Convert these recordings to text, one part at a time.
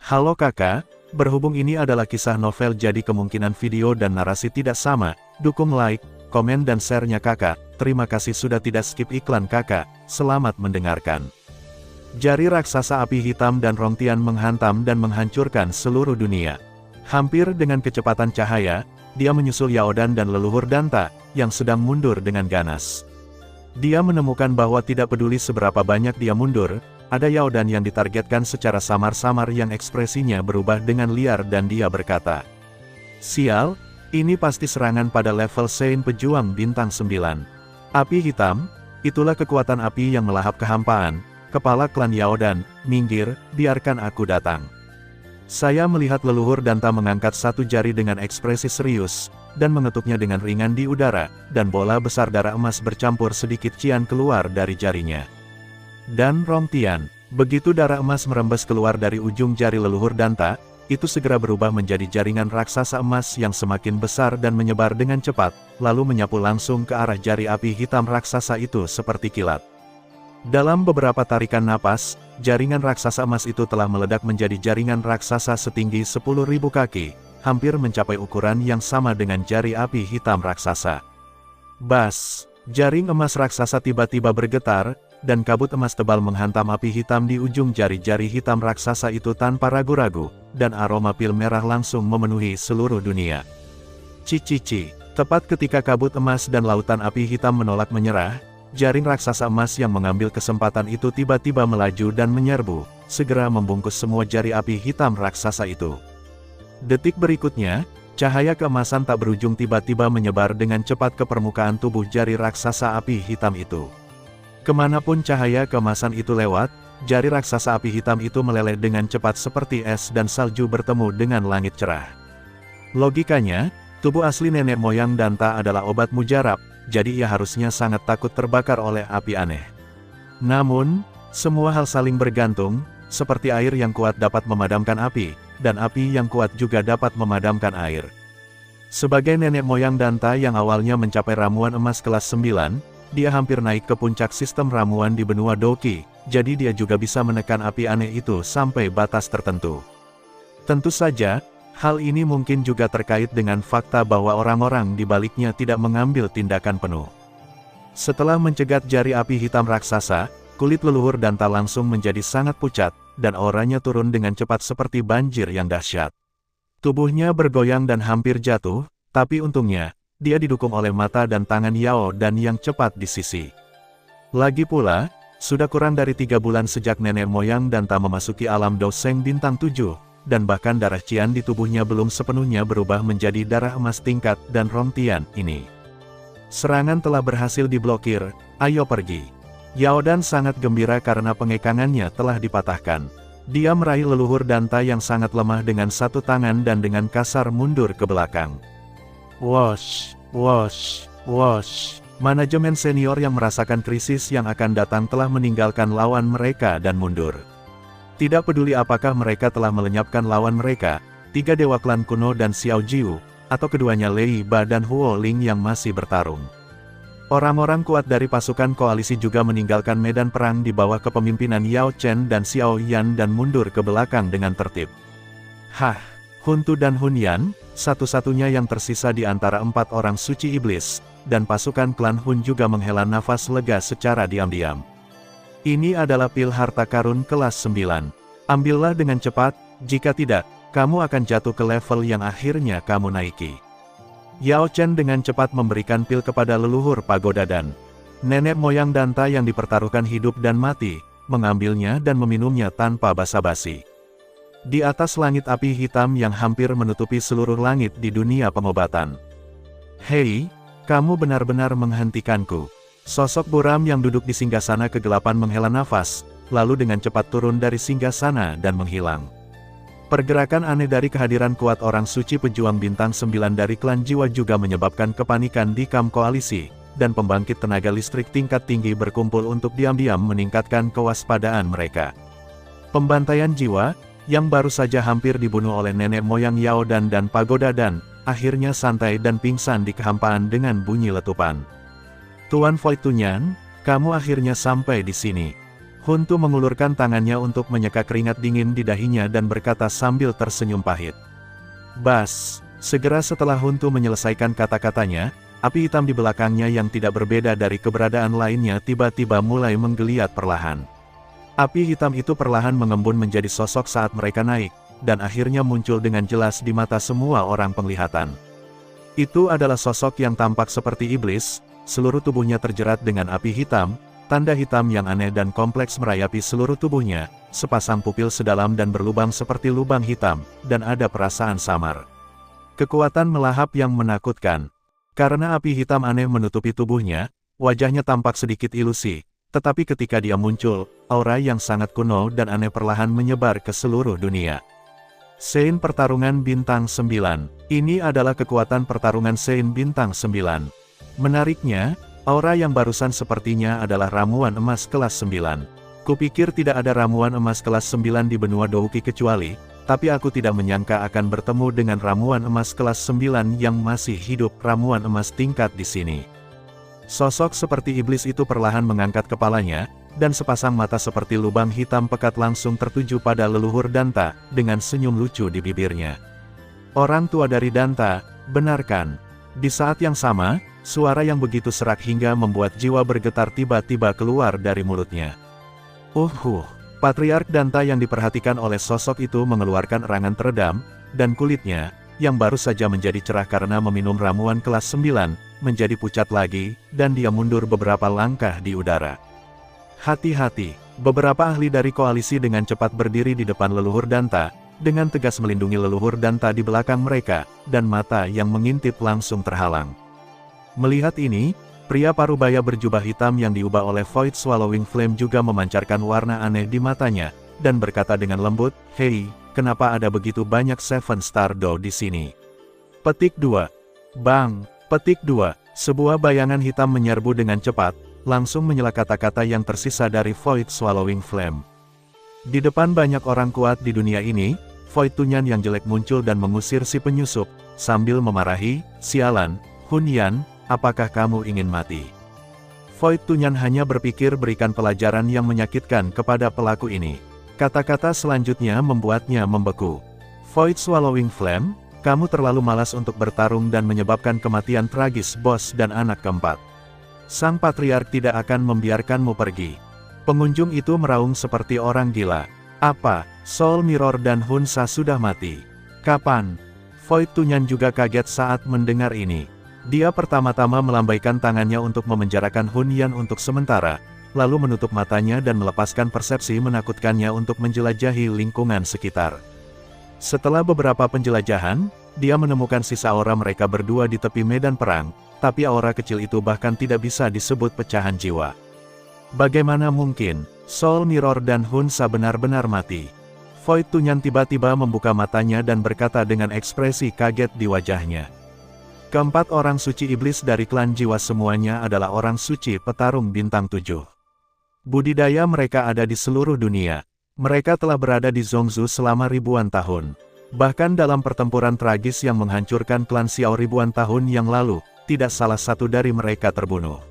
Halo kakak, berhubung ini adalah kisah novel jadi kemungkinan video dan narasi tidak sama, dukung like, komen dan share-nya kakak, terima kasih sudah tidak skip iklan kakak, selamat mendengarkan. Jari raksasa api hitam dan Rongtian menghantam dan menghancurkan seluruh dunia. Hampir dengan kecepatan cahaya, dia menyusul Yaodan dan leluhur Danta, yang sedang mundur dengan ganas. Dia menemukan bahwa tidak peduli seberapa banyak dia mundur, ada Yaodan yang ditargetkan secara samar-samar yang ekspresinya berubah dengan liar dan dia berkata, "Sial, ini pasti serangan pada level Sein Pejuang Bintang 9. Api hitam, itulah kekuatan api yang melahap kehampaan, kepala klan Yaodan, minggir, biarkan aku datang." Saya melihat leluhur Danta mengangkat satu jari dengan ekspresi serius, dan mengetuknya dengan ringan di udara, dan bola besar darah emas bercampur sedikit cian keluar dari jarinya. Dan Rongtian, begitu darah emas merembes keluar dari ujung jari leluhur Danta, itu segera berubah menjadi jaringan raksasa emas yang semakin besar dan menyebar dengan cepat, lalu menyapu langsung ke arah jari api hitam raksasa itu seperti kilat. Dalam beberapa tarikan napas, jaringan raksasa emas itu telah meledak menjadi jaringan raksasa setinggi 10.000 kaki, hampir mencapai ukuran yang sama dengan jari api hitam raksasa. Bas! Jaring emas raksasa tiba-tiba bergetar, dan kabut emas tebal menghantam api hitam di ujung jari-jari hitam raksasa itu tanpa ragu-ragu, dan aroma pil merah langsung memenuhi seluruh dunia. Cici. Tepat ketika kabut emas dan lautan api hitam menolak menyerah, jaring raksasa emas yang mengambil kesempatan itu tiba-tiba melaju dan menyerbu, segera membungkus semua jari api hitam raksasa itu. Detik berikutnya, cahaya keemasan tak berujung tiba-tiba menyebar dengan cepat ke permukaan tubuh jari raksasa api hitam itu. Kemanapun cahaya keemasan itu lewat, jari raksasa api hitam itu meleleh dengan cepat seperti es dan salju bertemu dengan langit cerah. Logikanya, tubuh asli nenek moyang Danta adalah obat mujarab, jadi ia harusnya sangat takut terbakar oleh api aneh. Namun, semua hal saling bergantung, seperti air yang kuat dapat memadamkan api, dan api yang kuat juga dapat memadamkan air. Sebagai nenek moyang Danta yang awalnya mencapai ramuan emas kelas 9, dia hampir naik ke puncak sistem ramuan di benua Doki, jadi dia juga bisa menekan api aneh itu sampai batas tertentu. Tentu saja, hal ini mungkin juga terkait dengan fakta bahwa orang-orang di baliknya tidak mengambil tindakan penuh. Setelah mencegat jari api hitam raksasa, kulit leluhur Danta langsung menjadi sangat pucat, dan auranya turun dengan cepat seperti banjir yang dahsyat. Tubuhnya bergoyang dan hampir jatuh, tapi untungnya, dia didukung oleh mata dan tangan Yaodan yang cepat di sisi. Lagi pula, sudah kurang dari 3 bulan sejak nenek moyang Danta memasuki alam Doseng Bintang 7, dan bahkan darah cian di tubuhnya belum sepenuhnya berubah menjadi darah emas tingkat dan Rongtian ini. Serangan telah berhasil diblokir, ayo pergi. Yaodan sangat gembira karena pengekangannya telah dipatahkan. Dia meraih leluhur Danta yang sangat lemah dengan satu tangan dan dengan kasar mundur ke belakang. Wosh. Manajemen senior yang merasakan krisis yang akan datang telah meninggalkan lawan mereka dan mundur. Tidak peduli apakah mereka telah melenyapkan lawan mereka, 3 dewa klan kuno dan Xiao Jiu, atau keduanya Lei Ba dan Huo Ling yang masih bertarung. Orang-orang kuat dari pasukan koalisi juga meninggalkan medan perang di bawah kepemimpinan Yao Chen dan Xiao Yan dan mundur ke belakang dengan tertib. Huntu dan Hun Yan, satu-satunya yang tersisa di antara 4 orang suci iblis, dan pasukan klan Hun juga menghela nafas lega secara diam-diam. Ini adalah pil harta karun kelas 9. Ambillah dengan cepat, jika tidak, kamu akan jatuh ke level yang akhirnya kamu naiki. Yao Chen dengan cepat memberikan pil kepada leluhur pagoda dan nenek moyang Danta yang dipertaruhkan hidup dan mati, mengambilnya dan meminumnya tanpa basa-basi. Di atas langit api hitam yang hampir menutupi seluruh langit di dunia pengobatan. Hei, kamu benar-benar menghentikanku. Sosok buram yang duduk di singgasana kegelapan menghela nafas, lalu dengan cepat turun dari singgasana dan menghilang. Pergerakan aneh dari kehadiran kuat orang suci pejuang bintang 9 dari klan jiwa juga menyebabkan kepanikan di kamp koalisi, dan pembangkit tenaga listrik tingkat tinggi berkumpul untuk diam-diam meningkatkan kewaspadaan mereka. Pembantaian jiwa, yang baru saja hampir dibunuh oleh nenek moyang Yaodan dan pagoda dan, akhirnya santai dan pingsan di kehampaan dengan bunyi letupan. Tuan Void Tunyan, kamu akhirnya sampai di sini. Huntu mengulurkan tangannya untuk menyeka keringat dingin di dahinya dan berkata sambil tersenyum pahit. Bas! Segera setelah Huntu menyelesaikan kata-katanya, api hitam di belakangnya yang tidak berbeda dari keberadaan lainnya tiba-tiba mulai menggeliat perlahan. Api hitam itu perlahan mengembun menjadi sosok saat mereka naik, dan akhirnya muncul dengan jelas di mata semua orang penglihatan. Itu adalah sosok yang tampak seperti iblis, seluruh tubuhnya terjerat dengan api hitam, tanda hitam yang aneh dan kompleks merayapi seluruh tubuhnya, sepasang pupil sedalam dan berlubang seperti lubang hitam, dan ada perasaan samar. Kekuatan melahap yang menakutkan. Karena api hitam aneh menutupi tubuhnya, wajahnya tampak sedikit ilusi, tetapi ketika dia muncul, aura yang sangat kuno dan aneh perlahan menyebar ke seluruh dunia. Sein Pertarungan Bintang 9. Ini adalah kekuatan pertarungan Sein Bintang 9. Menariknya, aura yang barusan sepertinya adalah ramuan emas kelas 9. Kupikir tidak ada ramuan emas kelas 9 di benua Douki kecuali, tapi aku tidak menyangka akan bertemu dengan ramuan emas kelas 9 yang masih hidup, ramuan emas tingkat di sini. Sosok seperti iblis itu perlahan mengangkat kepalanya, dan sepasang mata seperti lubang hitam pekat langsung tertuju pada leluhur Danta, dengan senyum lucu di bibirnya. Orang tua dari Danta, benarkan? Di saat yang sama, suara yang begitu serak hingga membuat jiwa bergetar tiba-tiba keluar dari mulutnya. Patriark Danta yang diperhatikan oleh sosok itu mengeluarkan erangan teredam, dan kulitnya, yang baru saja menjadi cerah karena meminum ramuan kelas 9, menjadi pucat lagi, dan dia mundur beberapa langkah di udara. Hati-hati, beberapa ahli dari koalisi dengan cepat berdiri di depan leluhur Danta, dengan tegas melindungi leluhur Danta di belakang mereka, dan mata yang mengintip langsung terhalang. Melihat ini, pria parubaya berjubah hitam yang diubah oleh Void Swallowing Flame juga memancarkan warna aneh di matanya, dan berkata dengan lembut, "Hei, kenapa ada begitu banyak Seven Star Doe di sini?" Petik 2. Bang! Petik 2. Sebuah bayangan hitam menyerbu dengan cepat, langsung menyela kata-kata yang tersisa dari Void Swallowing Flame. Di depan banyak orang kuat di dunia ini, Void Tunyan yang jelek muncul dan mengusir si penyusup, sambil memarahi, "Sialan, Hunyan, apakah kamu ingin mati?" Void Tunyan hanya berpikir berikan pelajaran yang menyakitkan kepada pelaku ini. Kata-kata selanjutnya membuatnya membeku. "Void Swallowing Flame, kamu terlalu malas untuk bertarung dan menyebabkan kematian tragis bos dan anak keempat. Sang Patriark tidak akan membiarkanmu pergi." Pengunjung itu meraung seperti orang gila. "Apa, Soul Mirror dan Hunsa sudah mati? Kapan?" Void Tunyan juga kaget saat mendengar ini. Dia pertama-tama melambaikan tangannya untuk memenjarakan Hunyan untuk sementara, lalu menutup matanya dan melepaskan persepsi menakutkannya untuk menjelajahi lingkungan sekitar. Setelah beberapa penjelajahan, dia menemukan sisa aura mereka berdua di tepi medan perang, tapi aura kecil itu bahkan tidak bisa disebut pecahan jiwa. Bagaimana mungkin, Soul Mirror dan Hunsa benar-benar mati? Void Tunyan tiba-tiba membuka matanya dan berkata dengan ekspresi kaget di wajahnya. Keempat orang suci iblis dari klan jiwa semuanya adalah orang suci petarung bintang 7. Budidaya mereka ada di seluruh dunia. Mereka telah berada di Zhongzhou selama ribuan tahun. Bahkan dalam pertempuran tragis yang menghancurkan klan Xiao ribuan tahun yang lalu, tidak salah satu dari mereka terbunuh.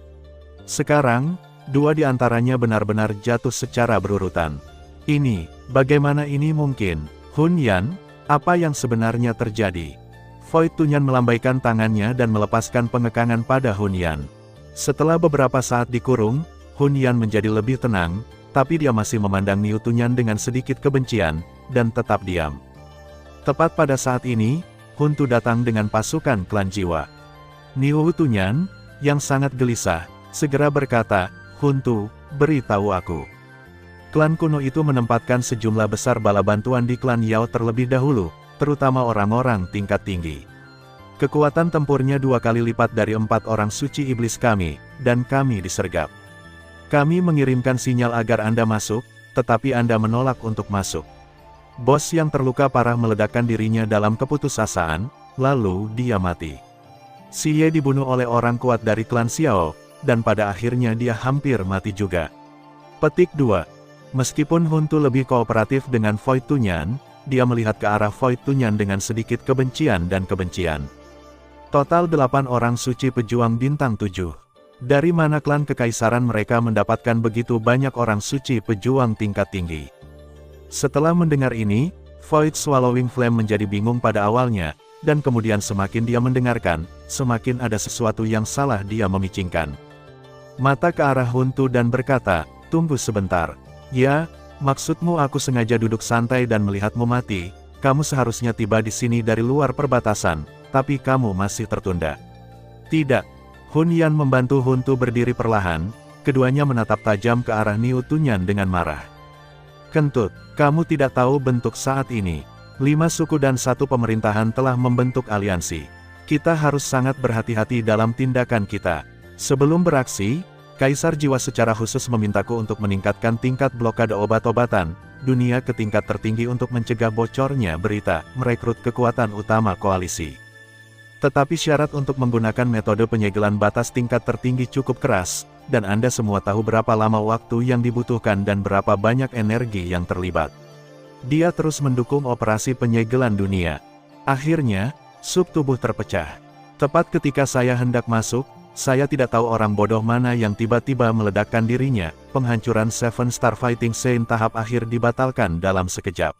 Sekarang, dua di antaranya benar-benar jatuh secara berurutan. Bagaimana ini mungkin? Hunyan, apa yang sebenarnya terjadi? Void Tunyan melambaikan tangannya dan melepaskan pengekangan pada Hunyan. Setelah beberapa saat dikurung, Hunyan menjadi lebih tenang, tapi dia masih memandang Niu Tunyan dengan sedikit kebencian, dan tetap diam. Tepat pada saat ini, Huntu datang dengan pasukan klan jiwa. Niu Tunyan, yang sangat gelisah, segera berkata, "Huntu, beritahu aku." Klan kuno itu menempatkan sejumlah besar bala bantuan di klan Yao terlebih dahulu, terutama orang-orang tingkat tinggi. Kekuatan tempurnya 2 kali lipat dari 4 orang suci iblis kami, dan kami disergap. Kami mengirimkan sinyal agar Anda masuk, tetapi Anda menolak untuk masuk. Bos yang terluka parah meledakkan dirinya dalam keputusasaan, lalu dia mati. Si Ye dibunuh oleh orang kuat dari klan Xiao, dan pada akhirnya dia hampir mati juga. Petik 2. Meskipun Huntu lebih kooperatif dengan Void Tunyan, dia melihat ke arah Void Tunyan dengan sedikit kebencian dan kebencian. Total 8 orang suci pejuang bintang 7. Dari mana klan kekaisaran mereka mendapatkan begitu banyak orang suci pejuang tingkat tinggi? Setelah mendengar ini, Void Swallowing Flame menjadi bingung pada awalnya, dan kemudian semakin dia mendengarkan, semakin ada sesuatu yang salah dia memicingkan mata ke arah Huntu dan berkata, "Tunggu sebentar. Ya, maksudmu aku sengaja duduk santai dan melihatmu mati, kamu seharusnya tiba di sini dari luar perbatasan, tapi kamu masih tertunda." "Tidak." Hun Yan membantu Huntu berdiri perlahan, keduanya menatap tajam ke arah Niu Tunyan dengan marah. "Kentut, kamu tidak tahu bentuk saat ini. 5 suku dan 1 pemerintahan telah membentuk aliansi. Kita harus sangat berhati-hati dalam tindakan kita. Sebelum beraksi, Kaisar Jiwa secara khusus memintaku untuk meningkatkan tingkat blokade obat-obatan dunia ke tingkat tertinggi untuk mencegah bocornya berita, merekrut kekuatan utama koalisi. Tetapi syarat untuk menggunakan metode penyegelan batas tingkat tertinggi cukup keras, dan Anda semua tahu berapa lama waktu yang dibutuhkan dan berapa banyak energi yang terlibat." Dia terus mendukung operasi penyegelan dunia. Akhirnya, sub tubuh terpecah. Tepat ketika saya hendak masuk, saya tidak tahu orang bodoh mana yang tiba-tiba meledakkan dirinya. Penghancuran Seven Star Fighting Saint tahap akhir dibatalkan dalam sekejap.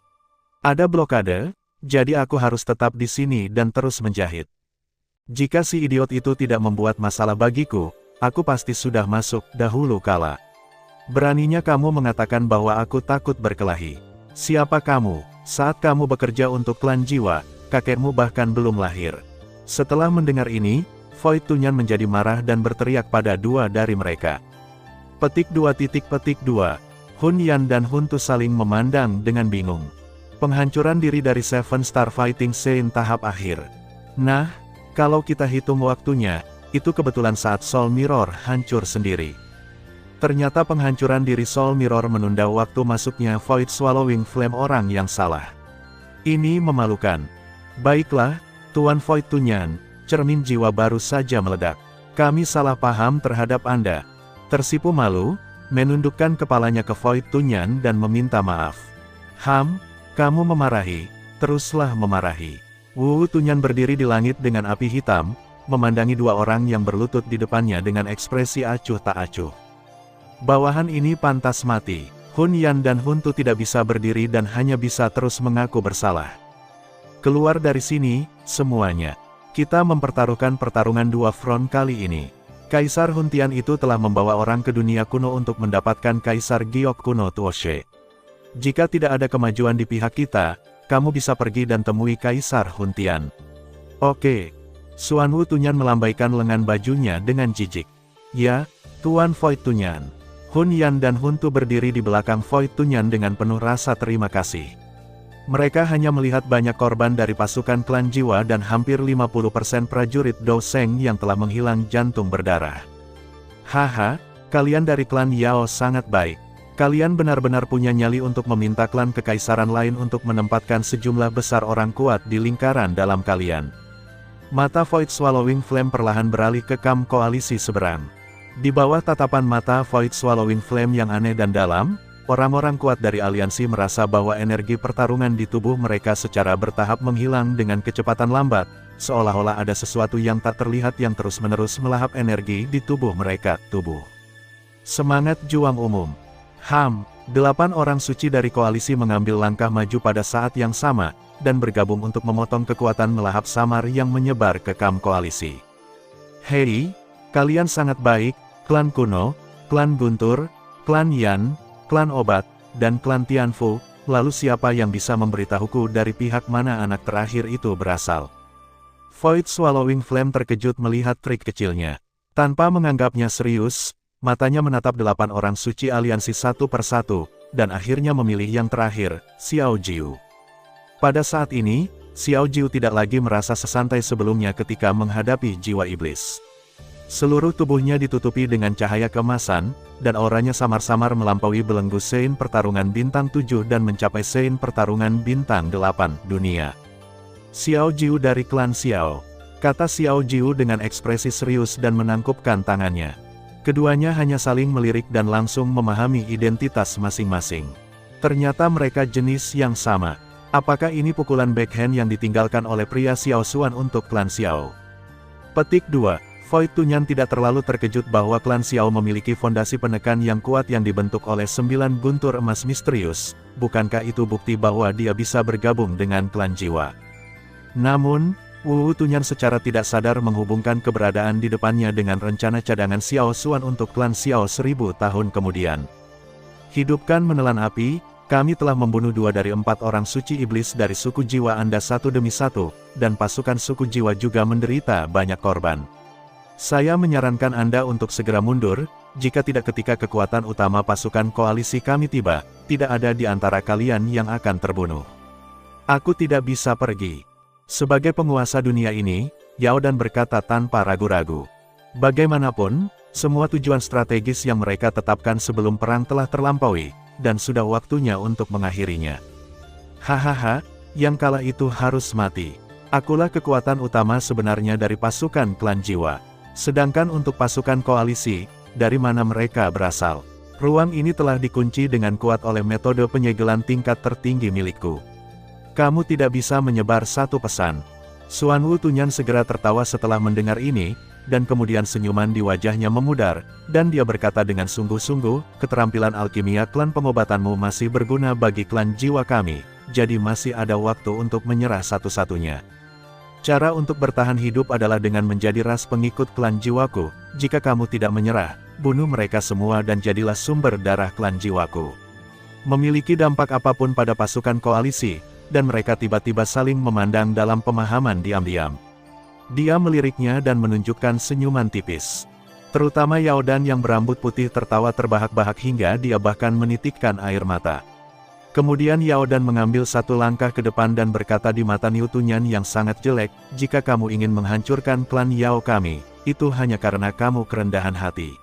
Ada blokade, jadi aku harus tetap di sini dan terus menjahit. Jika si idiot itu tidak membuat masalah bagiku, aku pasti sudah masuk dahulu kala. Beraninya kamu mengatakan bahwa aku takut berkelahi. Siapa kamu? Saat kamu bekerja untuk klan jiwa, kakekmu bahkan belum lahir. Setelah mendengar ini, Void Tunyan menjadi marah dan berteriak pada 2 dari mereka. Petik 2. Hun Yan dan Huntu saling memandang dengan bingung. Penghancuran diri dari Seven Star Fighting Saint tahap akhir. Nah, kalau kita hitung waktunya, itu kebetulan saat Soul Mirror hancur sendiri. Ternyata penghancuran diri Soul Mirror menunda waktu masuknya Void Swallowing Flame orang yang salah. Ini memalukan. Baiklah, Tuan Void Tunyan, cermin jiwa baru saja meledak. Kami salah paham terhadap Anda. Tersipu malu, menundukkan kepalanya ke Void Tunyan dan meminta maaf. Kamu memarahi, teruslah memarahi. Wu Tunyan berdiri di langit dengan api hitam, memandangi 2 orang yang berlutut di depannya dengan ekspresi acuh tak acuh. Bawahan ini pantas mati. Hun Yan dan Huntu tidak bisa berdiri dan hanya bisa terus mengaku bersalah. Keluar dari sini, semuanya. Kita mempertaruhkan pertarungan 2 front kali ini. Kaisar Huntian itu telah membawa orang ke dunia kuno untuk mendapatkan Kaisar Giok kuno Tuoshe. Jika tidak ada kemajuan di pihak kita, kamu bisa pergi dan temui Kaisar Huntian. Oke. Suan Wu Tunyan melambaikan lengan bajunya dengan jijik. Ya, Tuan Void Tunyan. Hun Yan dan Huntu berdiri di belakang Void Tunyan dengan penuh rasa terima kasih. Mereka hanya melihat banyak korban dari pasukan klan jiwa dan hampir 50% prajurit Dou Seng yang telah menghilang jantung berdarah. Haha, kalian dari klan Yao sangat baik. Kalian benar-benar punya nyali untuk meminta klan kekaisaran lain untuk menempatkan sejumlah besar orang kuat di lingkaran dalam kalian. Mata Void Swallowing Flame perlahan beralih ke kamp koalisi seberang. Di bawah tatapan mata Void Swallowing Flame yang aneh dan dalam, orang-orang kuat dari aliansi merasa bahwa energi pertarungan di tubuh mereka secara bertahap menghilang dengan kecepatan lambat, seolah-olah ada sesuatu yang tak terlihat yang terus-menerus melahap energi di tubuh mereka. Semangat juang umum. 8 orang suci dari koalisi mengambil langkah maju pada saat yang sama, dan bergabung untuk memotong kekuatan melahap samar yang menyebar ke kamp koalisi. Hei, kalian sangat baik, klan kuno, klan Guntur, klan Yan, klan Obat, dan klan Tianfu. Lalu siapa yang bisa memberitahuku dari pihak mana anak terakhir itu berasal? Void Swallowing Flame terkejut melihat trik kecilnya. Tanpa menganggapnya serius, matanya menatap 8 orang suci aliansi satu persatu, dan akhirnya memilih yang terakhir, Xiao Jiu. Pada saat ini, Xiao Jiu tidak lagi merasa sesantai sebelumnya ketika menghadapi jiwa iblis. Seluruh tubuhnya ditutupi dengan cahaya keemasan, dan auranya samar-samar melampaui belenggu Sein pertarungan bintang 7 dan mencapai Sein pertarungan bintang 8 dunia. Xiao Jiu dari klan Xiao, kata Xiao Jiu dengan ekspresi serius dan menangkupkan tangannya. Keduanya hanya saling melirik dan langsung memahami identitas masing-masing. Ternyata mereka jenis yang sama. Apakah ini pukulan backhand yang ditinggalkan oleh pria Xiao Xuan untuk klan Xiao? Petik 2. Void Tunyan tidak terlalu terkejut bahwa klan Xiao memiliki fondasi penekan yang kuat yang dibentuk oleh 9 guntur emas misterius. Bukankah itu bukti bahwa dia bisa bergabung dengan klan jiwa? Namun, Wu Tunyan secara tidak sadar menghubungkan keberadaan di depannya dengan rencana cadangan Xiao Xuan untuk klan Xiao 1000 tahun kemudian. Hidupkan menelan api, kami telah membunuh 2 dari 4 orang suci iblis dari suku jiwa Anda satu demi satu, dan pasukan suku jiwa juga menderita banyak korban. Saya menyarankan Anda untuk segera mundur, jika tidak ketika kekuatan utama pasukan koalisi kami tiba, tidak ada di antara kalian yang akan terbunuh. Aku tidak bisa pergi. Sebagai penguasa dunia ini, Yao Dan berkata tanpa ragu-ragu. Bagaimanapun, semua tujuan strategis yang mereka tetapkan sebelum perang telah terlampaui, dan sudah waktunya untuk mengakhirinya. Hahaha, yang kala itu harus mati. Akulah kekuatan utama sebenarnya dari pasukan klan jiwa. Sedangkan untuk pasukan koalisi, dari mana mereka berasal? Ruang ini telah dikunci dengan kuat oleh metode penyegelan tingkat tertinggi milikku. Kamu tidak bisa menyebar satu pesan. Xuan Wu Tunyan segera tertawa setelah mendengar ini, dan kemudian senyuman di wajahnya memudar, dan dia berkata dengan sungguh-sungguh, keterampilan alkimia klan pengobatanmu masih berguna bagi klan jiwa kami, jadi masih ada waktu untuk menyerah satu-satunya. Cara untuk bertahan hidup adalah dengan menjadi ras pengikut klan jiwaku. Jika kamu tidak menyerah, bunuh mereka semua dan jadilah sumber darah klan jiwaku. Memiliki dampak apapun pada pasukan koalisi, dan mereka tiba-tiba saling memandang dalam pemahaman diam-diam. Dia meliriknya dan menunjukkan senyuman tipis. Terutama Yao Dan yang berambut putih tertawa terbahak-bahak hingga dia bahkan menitikkan air mata. Kemudian Yao Dan mengambil satu langkah ke depan dan berkata di mata Niu Tunyan yang sangat jelek, jika kamu ingin menghancurkan klan Yao kami, itu hanya karena kamu kerendahan hati.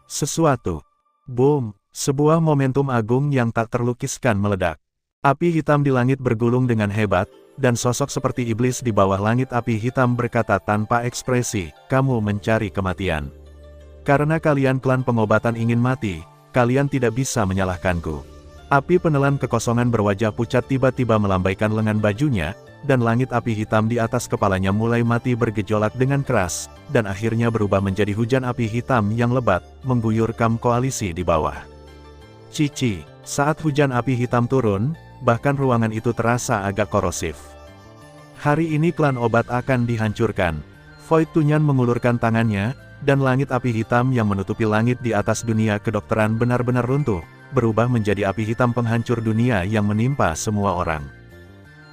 Sesuatu. Boom, sebuah momentum agung yang tak terlukiskan meledak. Api hitam di langit bergulung dengan hebat, dan sosok seperti iblis di bawah langit api hitam berkata tanpa ekspresi, kamu mencari kematian. Karena kalian klan pengobatan ingin mati, kalian tidak bisa menyalahkanku. Api penelan kekosongan berwajah pucat tiba-tiba melambaikan lengan bajunya, dan langit api hitam di atas kepalanya mulai mati bergejolak dengan keras, dan akhirnya berubah menjadi hujan api hitam yang lebat, mengguyur kam koalisi di bawah. Cici, saat hujan api hitam turun, bahkan ruangan itu terasa agak korosif. Hari ini klan obat akan dihancurkan. Void Tunyan mengulurkan tangannya, dan langit api hitam yang menutupi langit di atas dunia kedokteran benar-benar runtuh, berubah menjadi api hitam penghancur dunia yang menimpa semua orang.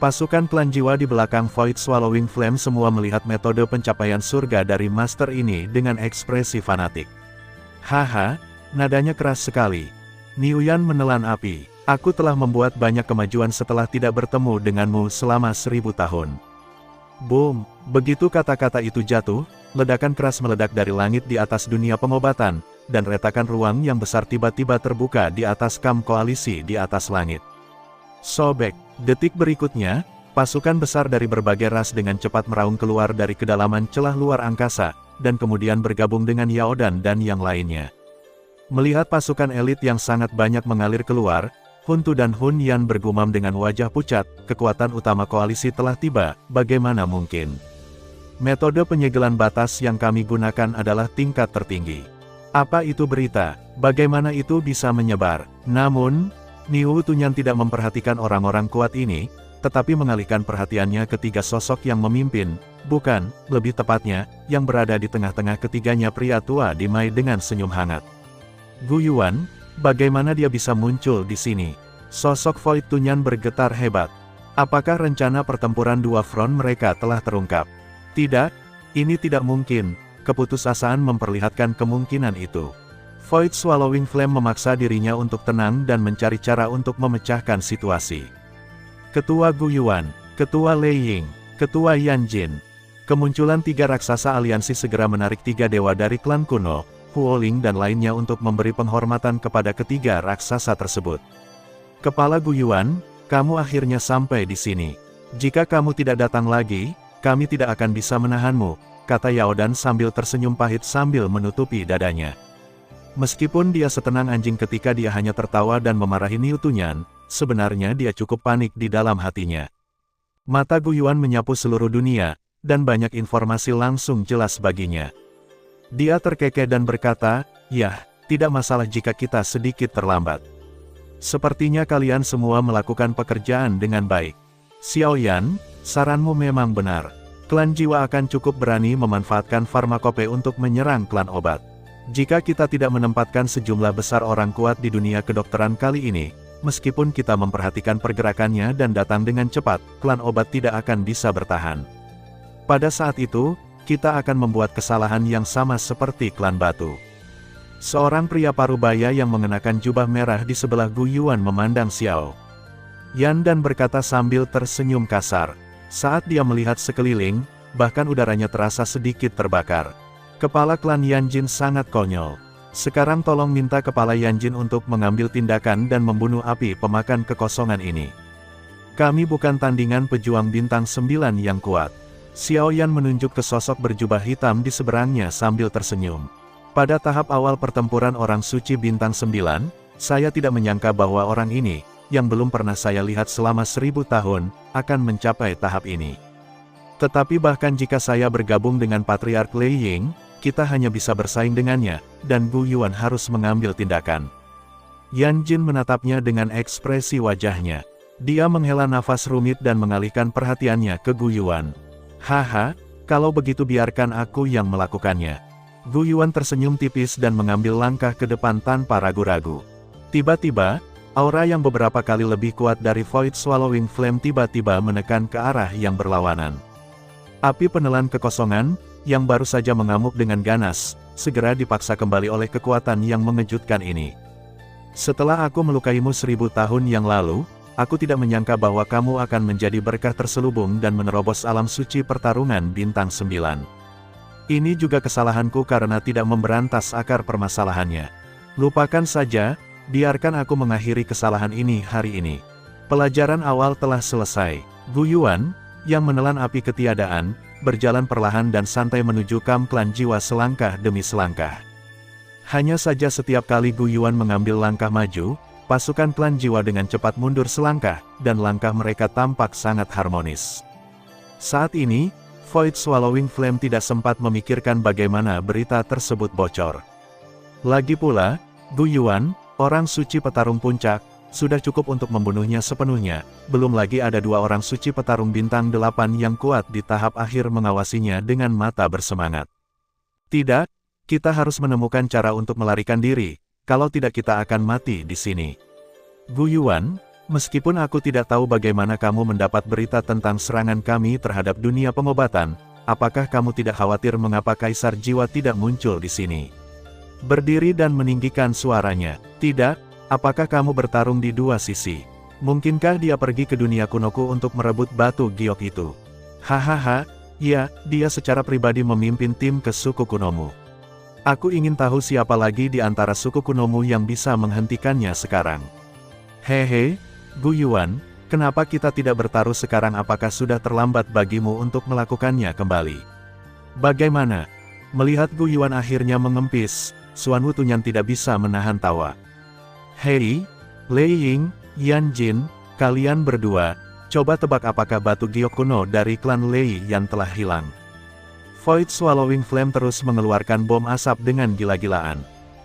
Pasukan klan jiwa di belakang Void Swallowing Flame semua melihat metode pencapaian surga dari master ini dengan ekspresi fanatik. Haha, nadanya keras sekali. Niuyan menelan api. Aku telah membuat banyak kemajuan setelah tidak bertemu denganmu selama 1000 tahun. Boom, begitu kata-kata itu jatuh, ledakan keras meledak dari langit di atas dunia pengobatan, dan retakan ruang yang besar tiba-tiba terbuka di atas kam koalisi di atas langit. Sobek, detik berikutnya, pasukan besar dari berbagai ras dengan cepat meraung keluar dari kedalaman celah luar angkasa, dan kemudian bergabung dengan Yao Dan dan yang lainnya. Melihat pasukan elit yang sangat banyak mengalir keluar, Hun Tu dan Hun Yan bergumam dengan wajah pucat, kekuatan utama koalisi telah tiba, bagaimana mungkin? Metode penyegelan batas yang kami gunakan adalah tingkat tertinggi. Apa itu berita? Bagaimana itu bisa menyebar? Namun, Niu Tunyan tidak memperhatikan orang-orang kuat ini, tetapi mengalihkan perhatiannya ke 3 sosok yang memimpin, bukan, lebih tepatnya, yang berada di tengah-tengah ketiganya pria tua di Mai dengan senyum hangat. Gu Yuan, bagaimana dia bisa muncul di sini? Sosok Void Tunyan bergetar hebat. Apakah rencana pertempuran dua front mereka telah terungkap? Tidak, ini tidak mungkin. Keputusasaan memperlihatkan kemungkinan itu. Void Swallowing Flame memaksa dirinya untuk tenang dan mencari cara untuk memecahkan situasi. Ketua Gu Yuan, Ketua Lei Ying, Ketua Yan Jin. Kemunculan 3 raksasa aliansi segera menarik 3 dewa dari klan kuno, Huoling dan lainnya untuk memberi penghormatan kepada ketiga raksasa tersebut. Kepala Gu Yuan, kamu akhirnya sampai di sini. Jika kamu tidak datang lagi, kami tidak akan bisa menahanmu, kata Yao Dan sambil tersenyum pahit sambil menutupi dadanya. Meskipun dia setenang anjing ketika dia hanya tertawa dan memarahi Niu Tunyan, sebenarnya dia cukup panik di dalam hatinya. Mata Gu Yuan menyapu seluruh dunia, dan banyak informasi langsung jelas baginya. Dia terkekeh dan berkata, "Yah, tidak masalah jika kita sedikit terlambat. Sepertinya kalian semua melakukan pekerjaan dengan baik. Xiao Yan, saranmu memang benar. Klan jiwa akan cukup berani memanfaatkan farmakope untuk menyerang klan obat. Jika kita tidak menempatkan sejumlah besar orang kuat di dunia kedokteran kali ini, meskipun kita memperhatikan pergerakannya dan datang dengan cepat, klan obat tidak akan bisa bertahan. Pada saat itu, kita akan membuat kesalahan yang sama seperti klan batu." Seorang pria parubaya yang mengenakan jubah merah di sebelah Gu Yuan memandang Xiao Yan dan berkata sambil tersenyum kasar. Saat dia melihat sekeliling, bahkan udaranya terasa sedikit terbakar. Kepala klan Yanjin sangat konyol. Sekarang tolong minta kepala Yanjin untuk mengambil tindakan dan membunuh api pemakan kekosongan ini. Kami bukan tandingan pejuang bintang 9 yang kuat. Xiao Yan menunjuk ke sosok berjubah hitam di seberangnya sambil tersenyum. Pada tahap awal pertempuran orang suci bintang 9, saya tidak menyangka bahwa orang ini, yang belum pernah saya lihat selama 1000 tahun, akan mencapai tahap ini. Tetapi bahkan jika saya bergabung dengan Patriark Lei Ying, kita hanya bisa bersaing dengannya, dan Gu Yuan harus mengambil tindakan. Yan Jin menatapnya dengan ekspresi wajahnya. Dia menghela nafas rumit dan mengalihkan perhatiannya ke Gu Yuan. "Haha, kalau begitu biarkan aku yang melakukannya." Gu Yuan tersenyum tipis dan mengambil langkah ke depan tanpa ragu-ragu. Tiba-tiba, aura yang beberapa kali lebih kuat dari Void Swallowing Flame tiba-tiba menekan ke arah yang berlawanan. Api penelan kekosongan, yang baru saja mengamuk dengan ganas, segera dipaksa kembali oleh kekuatan yang mengejutkan ini. "Setelah aku melukaimu 1000 tahun yang lalu, aku tidak menyangka bahwa kamu akan menjadi berkah terselubung dan menerobos alam suci pertarungan bintang 9. Ini juga kesalahanku karena tidak memberantas akar permasalahannya. Lupakan saja, biarkan aku mengakhiri kesalahan ini hari ini. Pelajaran awal telah selesai." Gu Yuan, yang menelan api ketiadaan, berjalan perlahan dan santai menuju kamp klan jiwa selangkah demi selangkah. Hanya saja setiap kali Gu Yuan mengambil langkah maju, pasukan klan jiwa dengan cepat mundur selangkah, dan langkah mereka tampak sangat harmonis. Saat ini, Void Swallowing Flame tidak sempat memikirkan bagaimana berita tersebut bocor. Lagi pula, Gu Yuan, orang suci petarung puncak, sudah cukup untuk membunuhnya sepenuhnya, belum lagi ada 2 orang suci petarung bintang 8 yang kuat di tahap akhir mengawasinya dengan mata bersemangat. "Tidak, kita harus menemukan cara untuk melarikan diri, kalau tidak kita akan mati di sini." "Gu Yuan, meskipun aku tidak tahu bagaimana kamu mendapat berita tentang serangan kami terhadap dunia pengobatan, apakah kamu tidak khawatir mengapa Kaisar Jiwa tidak muncul di sini?" Berdiri dan meninggikan suaranya. "Tidak. Apakah kamu bertarung di 2 sisi? Mungkinkah dia pergi ke dunia kunoku untuk merebut batu giok itu?" "Hahaha, ya, dia secara pribadi memimpin tim ke suku kunomu. Aku ingin tahu siapa lagi di antara suku kunomu yang bisa menghentikannya sekarang." "Hehe, Gu Yuan, kenapa kita tidak bertaruh sekarang? Apakah sudah terlambat bagimu untuk melakukannya kembali?" "Bagaimana?" Melihat Gu Yuan akhirnya mengempis, Xuan Wu Tunyan tidak bisa menahan tawa. "Hei, Lei Ying, Yan Jin, kalian berdua, coba tebak apakah batu giok kuno dari klan Lei yang telah hilang." Void Swallowing Flame terus mengeluarkan bom asap dengan gila-gilaan.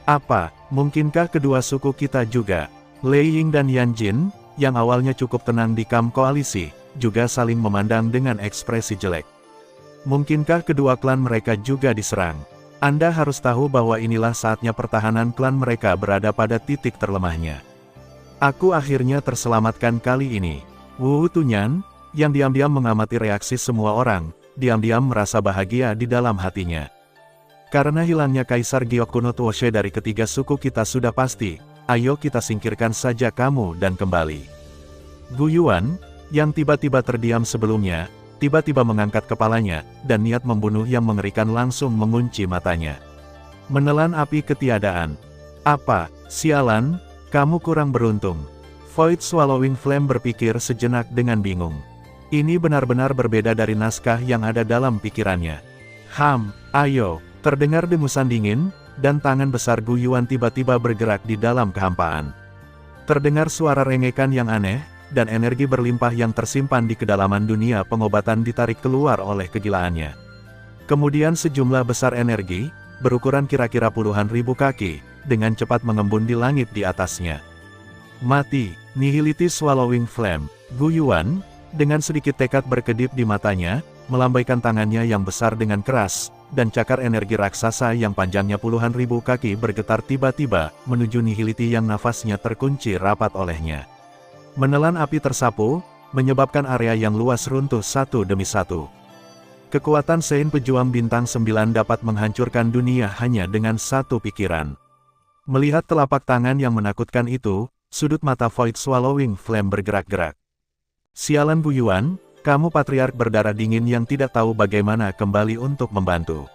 "Apa, mungkinkah kedua suku kita juga?" Lei Ying dan Yan Jin, yang awalnya cukup tenang di kamp koalisi, juga saling memandang dengan ekspresi jelek. Mungkinkah kedua klan mereka juga diserang? Anda harus tahu bahwa inilah saatnya pertahanan klan mereka berada pada titik terlemahnya. Aku akhirnya terselamatkan kali ini. Wu Tunyan, yang diam-diam mengamati reaksi semua orang, diam-diam merasa bahagia di dalam hatinya. Karena hilangnya Kaisar Giok kuno Tuoshe dari ketiga suku kita sudah pasti, ayo kita singkirkan saja kamu dan kembali. Gu Yuan, yang tiba-tiba terdiam sebelumnya, tiba-tiba mengangkat kepalanya, dan niat membunuh yang mengerikan langsung mengunci matanya. Menelan api ketiadaan. "Apa, sialan, kamu kurang beruntung." Void Swallowing Flame berpikir sejenak dengan bingung. Ini benar-benar berbeda dari naskah yang ada dalam pikirannya. Ayo, terdengar dengusan dingin, dan tangan besar Gu Yuan tiba-tiba bergerak di dalam kehampaan. Terdengar suara rengekan yang aneh, dan energi berlimpah yang tersimpan di kedalaman dunia pengobatan ditarik keluar oleh kegilaannya. Kemudian sejumlah besar energi, berukuran kira-kira puluhan ribu kaki, dengan cepat mengembun di langit di atasnya. Mati, Nihility Swallowing Flame. Gu Yuan, dengan sedikit tekad berkedip di matanya, melambaikan tangannya yang besar dengan keras, dan cakar energi raksasa yang panjangnya puluhan ribu kaki bergetar tiba-tiba, menuju Nihility yang nafasnya terkunci rapat olehnya. Menelan api tersapu, menyebabkan area yang luas runtuh satu demi satu. Kekuatan Sein Pejuang Bintang 9 dapat menghancurkan dunia hanya dengan satu pikiran. Melihat telapak tangan yang menakutkan itu, sudut mata Void Swallowing Flame bergerak-gerak. Sialan Gu Yuan, kamu patriark berdarah dingin yang tidak tahu bagaimana kembali untuk membantu.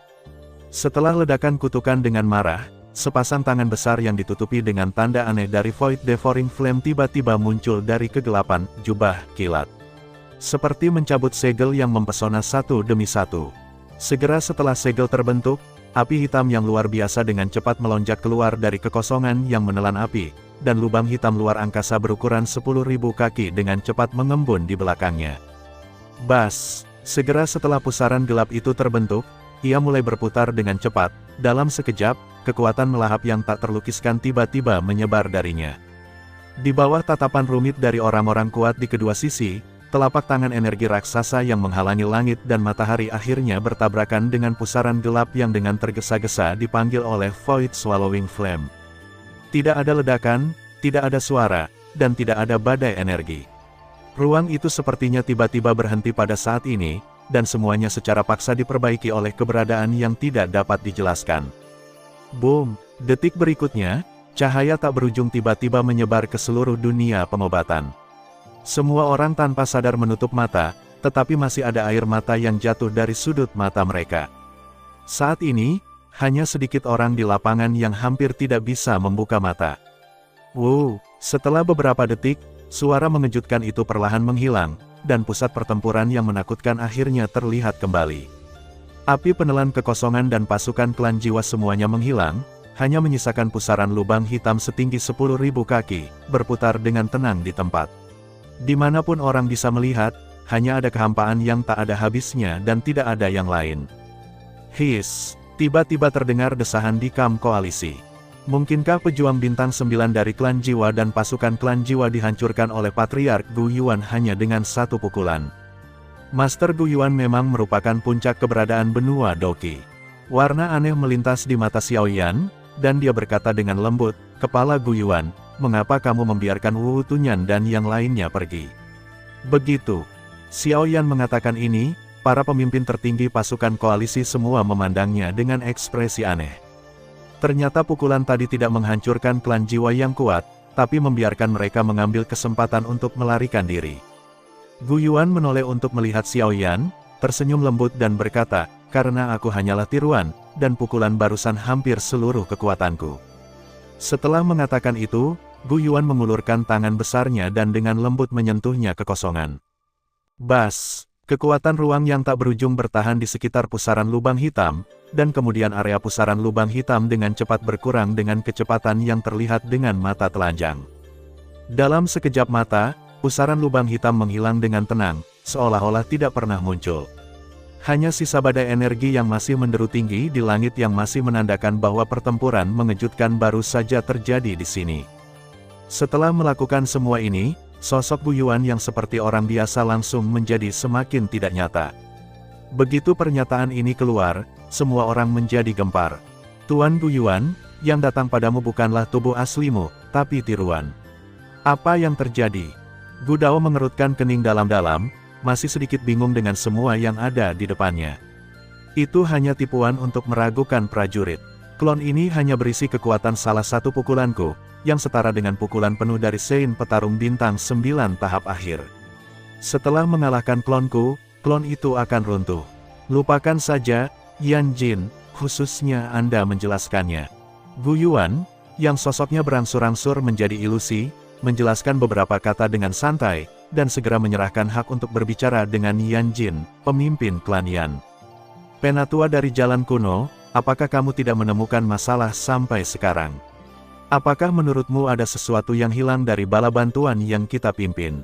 Setelah ledakan kutukan dengan marah, sepasang tangan besar yang ditutupi dengan tanda aneh dari Void Devouring Flame tiba-tiba muncul dari kegelapan, jubah kilat. Seperti mencabut segel yang mempesona satu demi satu. Segera setelah segel terbentuk, api hitam yang luar biasa dengan cepat melonjak keluar dari kekosongan yang menelan api, dan lubang hitam luar angkasa berukuran 10.000 kaki dengan cepat mengembun di belakangnya. Bas! Segera setelah pusaran gelap itu terbentuk, ia mulai berputar dengan cepat. Dalam sekejap, kekuatan melahap yang tak terlukiskan tiba-tiba menyebar darinya. Di bawah tatapan rumit dari orang-orang kuat di kedua sisi, telapak tangan energi raksasa yang menghalangi langit dan matahari akhirnya bertabrakan dengan pusaran gelap yang dengan tergesa-gesa dipanggil oleh Void Swallowing Flame. Tidak ada ledakan, tidak ada suara, dan tidak ada badai energi. Ruang itu sepertinya tiba-tiba berhenti pada saat ini, dan semuanya secara paksa diperbaiki oleh keberadaan yang tidak dapat dijelaskan. Boom! Detik berikutnya, cahaya tak berujung tiba-tiba menyebar ke seluruh dunia pengobatan. Semua orang tanpa sadar menutup mata, tetapi masih ada air mata yang jatuh dari sudut mata mereka. Saat ini, hanya sedikit orang di lapangan yang hampir tidak bisa membuka mata. Wow! Setelah beberapa detik, suara mengejutkan itu perlahan menghilang, dan pusat pertempuran yang menakutkan akhirnya terlihat kembali. Api penelan kekosongan dan pasukan klan jiwa semuanya menghilang, hanya menyisakan pusaran lubang hitam setinggi 10.000 kaki, berputar dengan tenang di tempat. Dimanapun orang bisa melihat, hanya ada kehampaan yang tak ada habisnya dan tidak ada yang lain. Hiss! Tiba-tiba terdengar desahan di kamp koalisi. Mungkinkah pejuang bintang 9 dari klan jiwa dan pasukan klan jiwa dihancurkan oleh Patriark Gu Yuan hanya dengan satu pukulan? Master Gu Yuan memang merupakan puncak keberadaan benua Doqi. Warna aneh melintas di mata Xiao Yan, dan dia berkata dengan lembut, "Kepala Gu Yuan, mengapa kamu membiarkan Wu Tunyan dan yang lainnya pergi?" Begitu Xiao Yan mengatakan ini, para pemimpin tertinggi pasukan koalisi semua memandangnya dengan ekspresi aneh. Ternyata pukulan tadi tidak menghancurkan klan jiwa yang kuat, tapi membiarkan mereka mengambil kesempatan untuk melarikan diri. Gu Yuan menoleh untuk melihat Xiao Yan, tersenyum lembut dan berkata, "Karena aku hanyalah tiruan, dan pukulan barusan hampir seluruh kekuatanku." Setelah mengatakan itu, Gu Yuan mengulurkan tangan besarnya dan dengan lembut menyentuhnya ke kosongan. Bas! Kekuatan ruang yang tak berujung bertahan di sekitar pusaran lubang hitam, dan kemudian area pusaran lubang hitam dengan cepat berkurang dengan kecepatan yang terlihat dengan mata telanjang. Dalam sekejap mata, pusaran lubang hitam menghilang dengan tenang, seolah-olah tidak pernah muncul. Hanya sisa badai energi yang masih menderu tinggi di langit yang masih menandakan bahwa pertempuran mengejutkan baru saja terjadi di sini. Setelah melakukan semua ini, sosok Gu Yuan yang seperti orang biasa langsung menjadi semakin tidak nyata. Begitu pernyataan ini keluar, semua orang menjadi gempar. "Tuan Gu Yuan, yang datang padamu bukanlah tubuh aslimu, tapi tiruan. Apa yang terjadi?" Gu Dao mengerutkan kening dalam-dalam, masih sedikit bingung dengan semua yang ada di depannya. Itu hanya tipuan untuk meragukan prajurit. Klon ini hanya berisi kekuatan salah satu pukulanku, yang setara dengan pukulan penuh dari Sein Petarung Bintang 9 tahap akhir. Setelah mengalahkan klonku, klon itu akan runtuh. Lupakan saja, Yan Jin, khususnya Anda menjelaskannya. Gu Yuan, yang sosoknya berangsur-angsur menjadi ilusi, menjelaskan beberapa kata dengan santai, dan segera menyerahkan hak untuk berbicara dengan Yan Jin, pemimpin klan Yan. "Penatua dari jalan kuno, apakah kamu tidak menemukan masalah sampai sekarang? Apakah menurutmu ada sesuatu yang hilang dari bala bantuan yang kita pimpin?"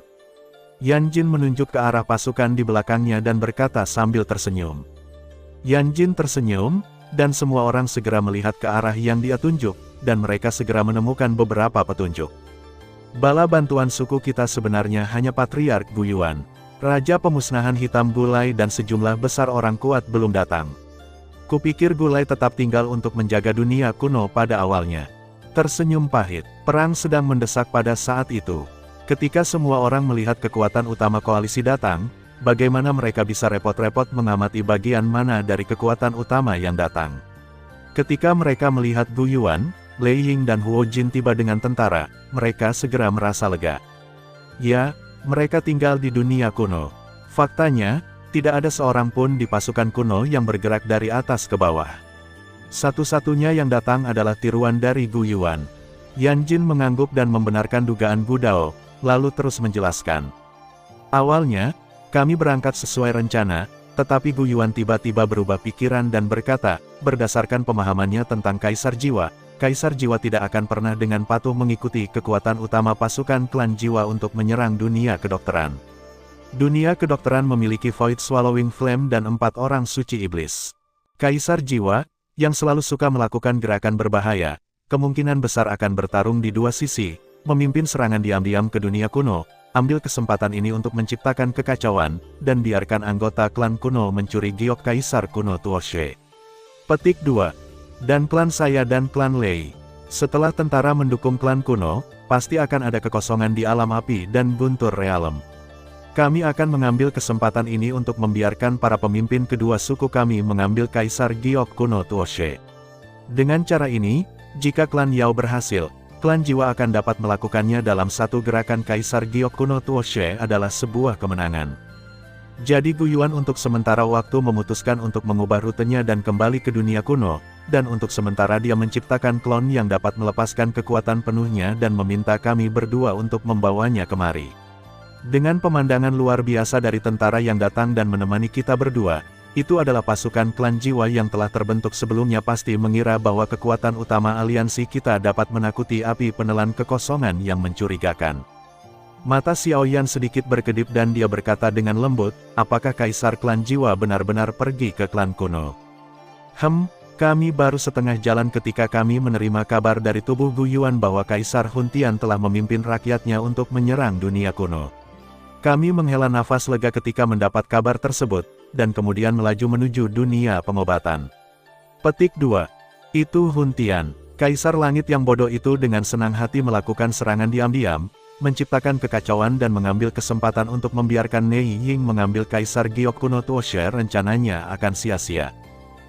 Yan Jin menunjuk ke arah pasukan di belakangnya dan berkata sambil tersenyum. Yan Jin tersenyum, dan semua orang segera melihat ke arah yang dia tunjuk, dan mereka segera menemukan beberapa petunjuk. Bala bantuan suku kita sebenarnya hanya Patriark Gu Yuan. Raja pemusnahan hitam Gulai dan sejumlah besar orang kuat belum datang. Kupikir Gulai tetap tinggal untuk menjaga dunia kuno pada awalnya. Tersenyum pahit, perang sedang mendesak pada saat itu. Ketika semua orang melihat kekuatan utama koalisi datang, bagaimana mereka bisa repot-repot mengamati bagian mana dari kekuatan utama yang datang. Ketika mereka melihat Gu Yuan, Lei Ying dan Huo Jin tiba dengan tentara, mereka segera merasa lega. Ya, mereka tinggal di dunia kuno. Faktanya, tidak ada seorang pun di pasukan kuno yang bergerak dari atas ke bawah. Satu-satunya yang datang adalah tiruan dari Gu Yuan. Yan Jin mengangguk dan membenarkan dugaan Gu Dao, lalu terus menjelaskan. Awalnya, kami berangkat sesuai rencana, tetapi Gu Yuan tiba-tiba berubah pikiran dan berkata, berdasarkan pemahamannya tentang Kaisar Jiwa tidak akan pernah dengan patuh mengikuti kekuatan utama pasukan klan jiwa untuk menyerang dunia kedokteran. Dunia kedokteran memiliki Void Swallowing Flame dan 4 orang suci iblis. Kaisar Jiwa, yang selalu suka melakukan gerakan berbahaya, kemungkinan besar akan bertarung di dua sisi, memimpin serangan diam-diam ke dunia kuno, ambil kesempatan ini untuk menciptakan kekacauan, dan biarkan anggota klan kuno mencuri giok Kaisar kuno Tuoshe. Petik 2. Dan klan saya dan klan Lei. Setelah tentara mendukung klan kuno, pasti akan ada kekosongan di alam api dan Guntur Realm. Kami akan mengambil kesempatan ini untuk membiarkan para pemimpin kedua suku kami mengambil Kaisar Giok kuno Tuoshe. Dengan cara ini, jika klan Yao berhasil, klan Jiwa akan dapat melakukannya dalam satu gerakan. Kaisar Giok kuno Tuoshe adalah sebuah kemenangan. Jadi Gu Yuan untuk sementara waktu memutuskan untuk mengubah rutenya dan kembali ke dunia kuno, dan untuk sementara dia menciptakan klon yang dapat melepaskan kekuatan penuhnya dan meminta kami berdua untuk membawanya kemari. Dengan pemandangan luar biasa dari tentara yang datang dan menemani kita berdua, itu adalah pasukan klan Jiwa yang telah terbentuk sebelumnya pasti mengira bahwa kekuatan utama aliansi kita dapat menakuti api penelan kekosongan yang mencurigakan. Mata Xiao Yan sedikit berkedip dan dia berkata dengan lembut, apakah Kaisar klan Jiwa benar-benar pergi ke klan kuno? Kami baru setengah jalan ketika kami menerima kabar dari tubuh Gu Yuan bahwa Kaisar Huntian telah memimpin rakyatnya untuk menyerang dunia kuno. Kami menghela nafas lega ketika mendapat kabar tersebut, dan kemudian melaju menuju dunia pengobatan. Petik 2. Itu Huntian, Kaisar Langit yang bodoh itu dengan senang hati melakukan serangan diam-diam, menciptakan kekacauan dan mengambil kesempatan untuk membiarkan Nei Ying mengambil Kaisar Giok kuno Tuoshe. Rencananya akan sia-sia.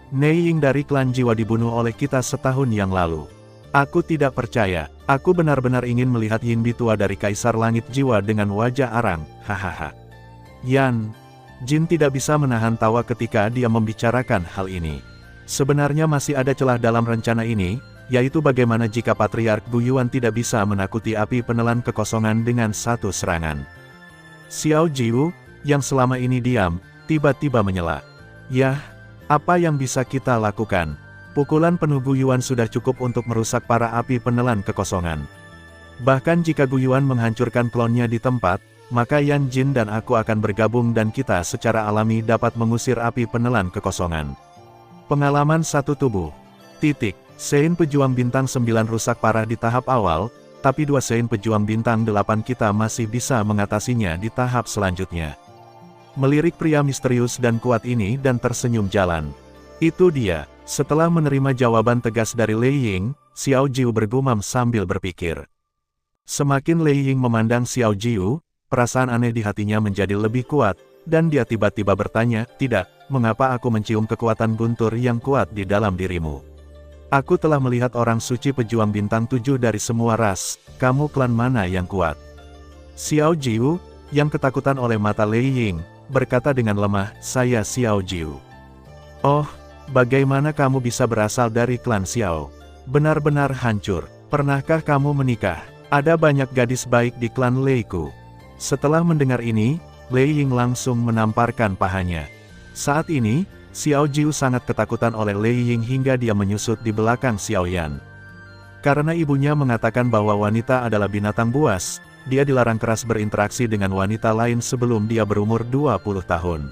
Nei Ying dari klan Jiwa dibunuh oleh kita setahun yang lalu. Aku tidak percaya, aku benar-benar ingin melihat Yinbi tua dari Kaisar Langit Jiwa dengan wajah arang, hahaha. Yan Jin tidak bisa menahan tawa ketika dia membicarakan hal ini. Sebenarnya masih ada celah dalam rencana ini, yaitu bagaimana jika Patriark Gu Yuan tidak bisa menakuti api penelan kekosongan dengan satu serangan. Xiao Jiu, yang selama ini diam, tiba-tiba menyela. Yah, apa yang bisa kita lakukan? Pukulan penuh Gu Yuan sudah cukup untuk merusak para api penelan kekosongan. Bahkan jika Gu Yuan menghancurkan klonnya di tempat, maka Yan Jin dan aku akan bergabung dan kita secara alami dapat mengusir api penelan kekosongan. Pengalaman satu tubuh. Sein Pejuang Bintang 9 rusak parah di tahap awal, tapi 2 Sein Pejuang Bintang 8 kita masih bisa mengatasinya di tahap selanjutnya. Melirik pria misterius dan kuat ini dan tersenyum jalan. Itu dia. Setelah menerima jawaban tegas dari Lei Ying, Xiao Jiu bergumam sambil berpikir. Semakin Lei Ying memandang Xiao Jiu, perasaan aneh di hatinya menjadi lebih kuat, dan dia tiba-tiba bertanya, tidak, mengapa aku mencium kekuatan guntur yang kuat di dalam dirimu? Aku telah melihat orang suci pejuang bintang 7 dari semua ras, kamu klan mana yang kuat? Xiao Jiu, yang ketakutan oleh mata Lei Ying, berkata dengan lemah, saya Xiao Jiu. Oh, bagaimana kamu bisa berasal dari klan Xiao? Benar-benar hancur. Pernahkah kamu menikah? Ada banyak gadis baik di klan Leiku. Setelah mendengar ini, Lei Ying langsung menamparkan pahanya. Saat ini, Xiao Jiu sangat ketakutan oleh Lei Ying hingga dia menyusut di belakang Xiao Yan. Karena ibunya mengatakan bahwa wanita adalah binatang buas, dia dilarang keras berinteraksi dengan wanita lain sebelum dia berumur 20 tahun.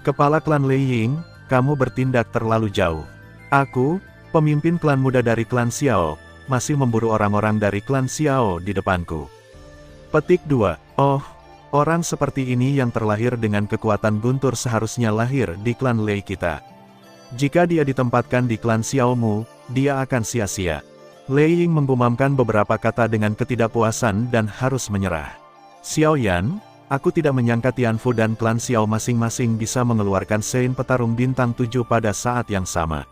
Kepala klan Lei Ying, kamu bertindak terlalu jauh. Aku, pemimpin klan muda dari klan Xiao, masih memburu orang-orang dari klan Xiao di depanku. Petik 2. Oh, orang seperti ini yang terlahir dengan kekuatan guntur seharusnya lahir di klan Lei kita. Jika dia ditempatkan di klan Xiaomu, dia akan sia-sia. Lei Ying menggumamkan beberapa kata dengan ketidakpuasan dan harus menyerah. Xiao Yan, aku tidak menyangka Tianfu dan klan Xiao masing-masing bisa mengeluarkan Sein petarung bintang 7 pada saat yang sama.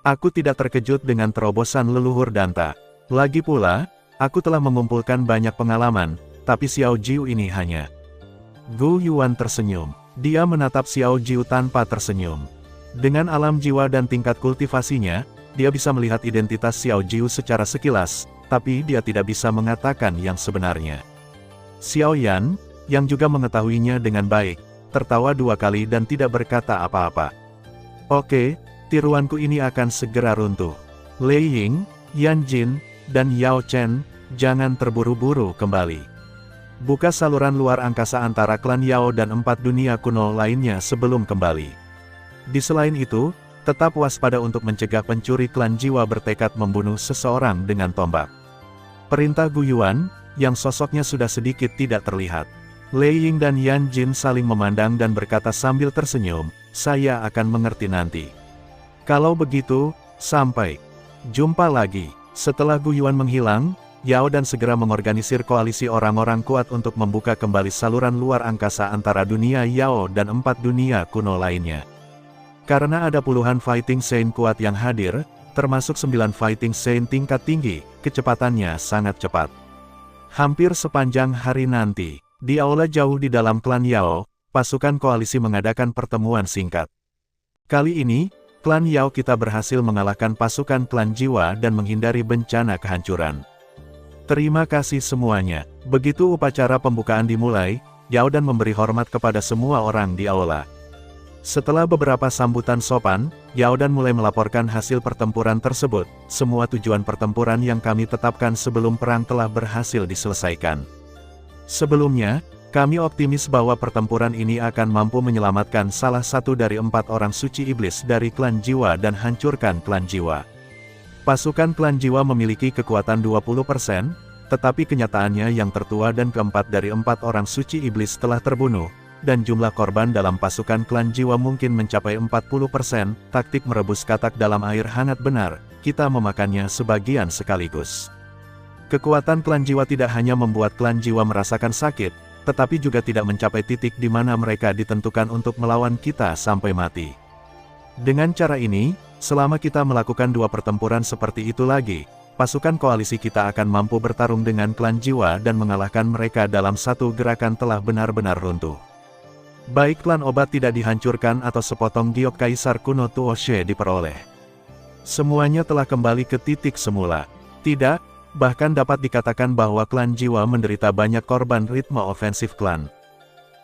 Aku tidak terkejut dengan terobosan leluhur Danta. Lagi pula, aku telah mengumpulkan banyak pengalaman, tapi Xiao Jiu ini hanya. Gu Yuan tersenyum. Dia menatap Xiao Jiu tanpa tersenyum. Dengan alam jiwa dan tingkat kultivasinya, dia bisa melihat identitas Xiao Jiu secara sekilas, tapi dia tidak bisa mengatakan yang sebenarnya. Xiao Yan, yang juga mengetahuinya dengan baik, tertawa 2 kali dan tidak berkata apa-apa. Oke, tiruanku ini akan segera runtuh. Lei Ying, Yan Jin, dan Yao Chen, jangan terburu-buru kembali. Buka saluran luar angkasa antara klan Yao dan 4 dunia kuno lainnya sebelum kembali. Di selain itu, tetap waspada untuk mencegah pencuri klan jiwa bertekad membunuh seseorang dengan tombak. Perintah Gu Yuan, yang sosoknya sudah sedikit tidak terlihat. Lei Ying dan Yan Jin saling memandang dan berkata sambil tersenyum, saya akan mengerti nanti. Kalau begitu, sampai jumpa lagi. Setelah Gu Yuan menghilang, Yao Dan segera mengorganisir koalisi orang-orang kuat untuk membuka kembali saluran luar angkasa antara dunia Yao dan 4 dunia kuno lainnya. Karena ada puluhan Fighting Saint kuat yang hadir, termasuk 9 Fighting Saint tingkat tinggi, kecepatannya sangat cepat. Hampir sepanjang hari nanti, di aula jauh di dalam klan Yao, pasukan koalisi mengadakan pertemuan singkat. Kali ini, klan Yao kita berhasil mengalahkan pasukan klan jiwa dan menghindari bencana kehancuran. Terima kasih semuanya. Begitu upacara pembukaan dimulai, Yao Dan memberi hormat kepada semua orang di aula. Setelah beberapa sambutan sopan, Yao Dan mulai melaporkan hasil pertempuran tersebut. Semua tujuan pertempuran yang kami tetapkan sebelum perang telah berhasil diselesaikan. Sebelumnya, kami optimis bahwa pertempuran ini akan mampu menyelamatkan salah satu dari 4 orang suci iblis dari klan jiwa dan hancurkan klan jiwa. Pasukan klan jiwa memiliki kekuatan 20%, tetapi kenyataannya yang tertua dan keempat dari 4 orang suci iblis telah terbunuh, dan jumlah korban dalam pasukan klan jiwa mungkin mencapai 40%, taktik merebus katak dalam air hangat benar, kita memakannya sebagian sekaligus. Kekuatan klan jiwa tidak hanya membuat klan jiwa merasakan sakit, tetapi juga tidak mencapai titik di mana mereka ditentukan untuk melawan kita sampai mati. Dengan cara ini, selama kita melakukan 2 pertempuran seperti itu lagi, pasukan koalisi kita akan mampu bertarung dengan klan jiwa dan mengalahkan mereka dalam satu gerakan telah benar-benar runtuh. Baik klan obat tidak dihancurkan atau sepotong giok kaisar kuno Tuoshe diperoleh. Semuanya telah kembali ke titik semula. Tidak, bahkan dapat dikatakan bahwa klan jiwa menderita banyak korban ritme ofensif klan.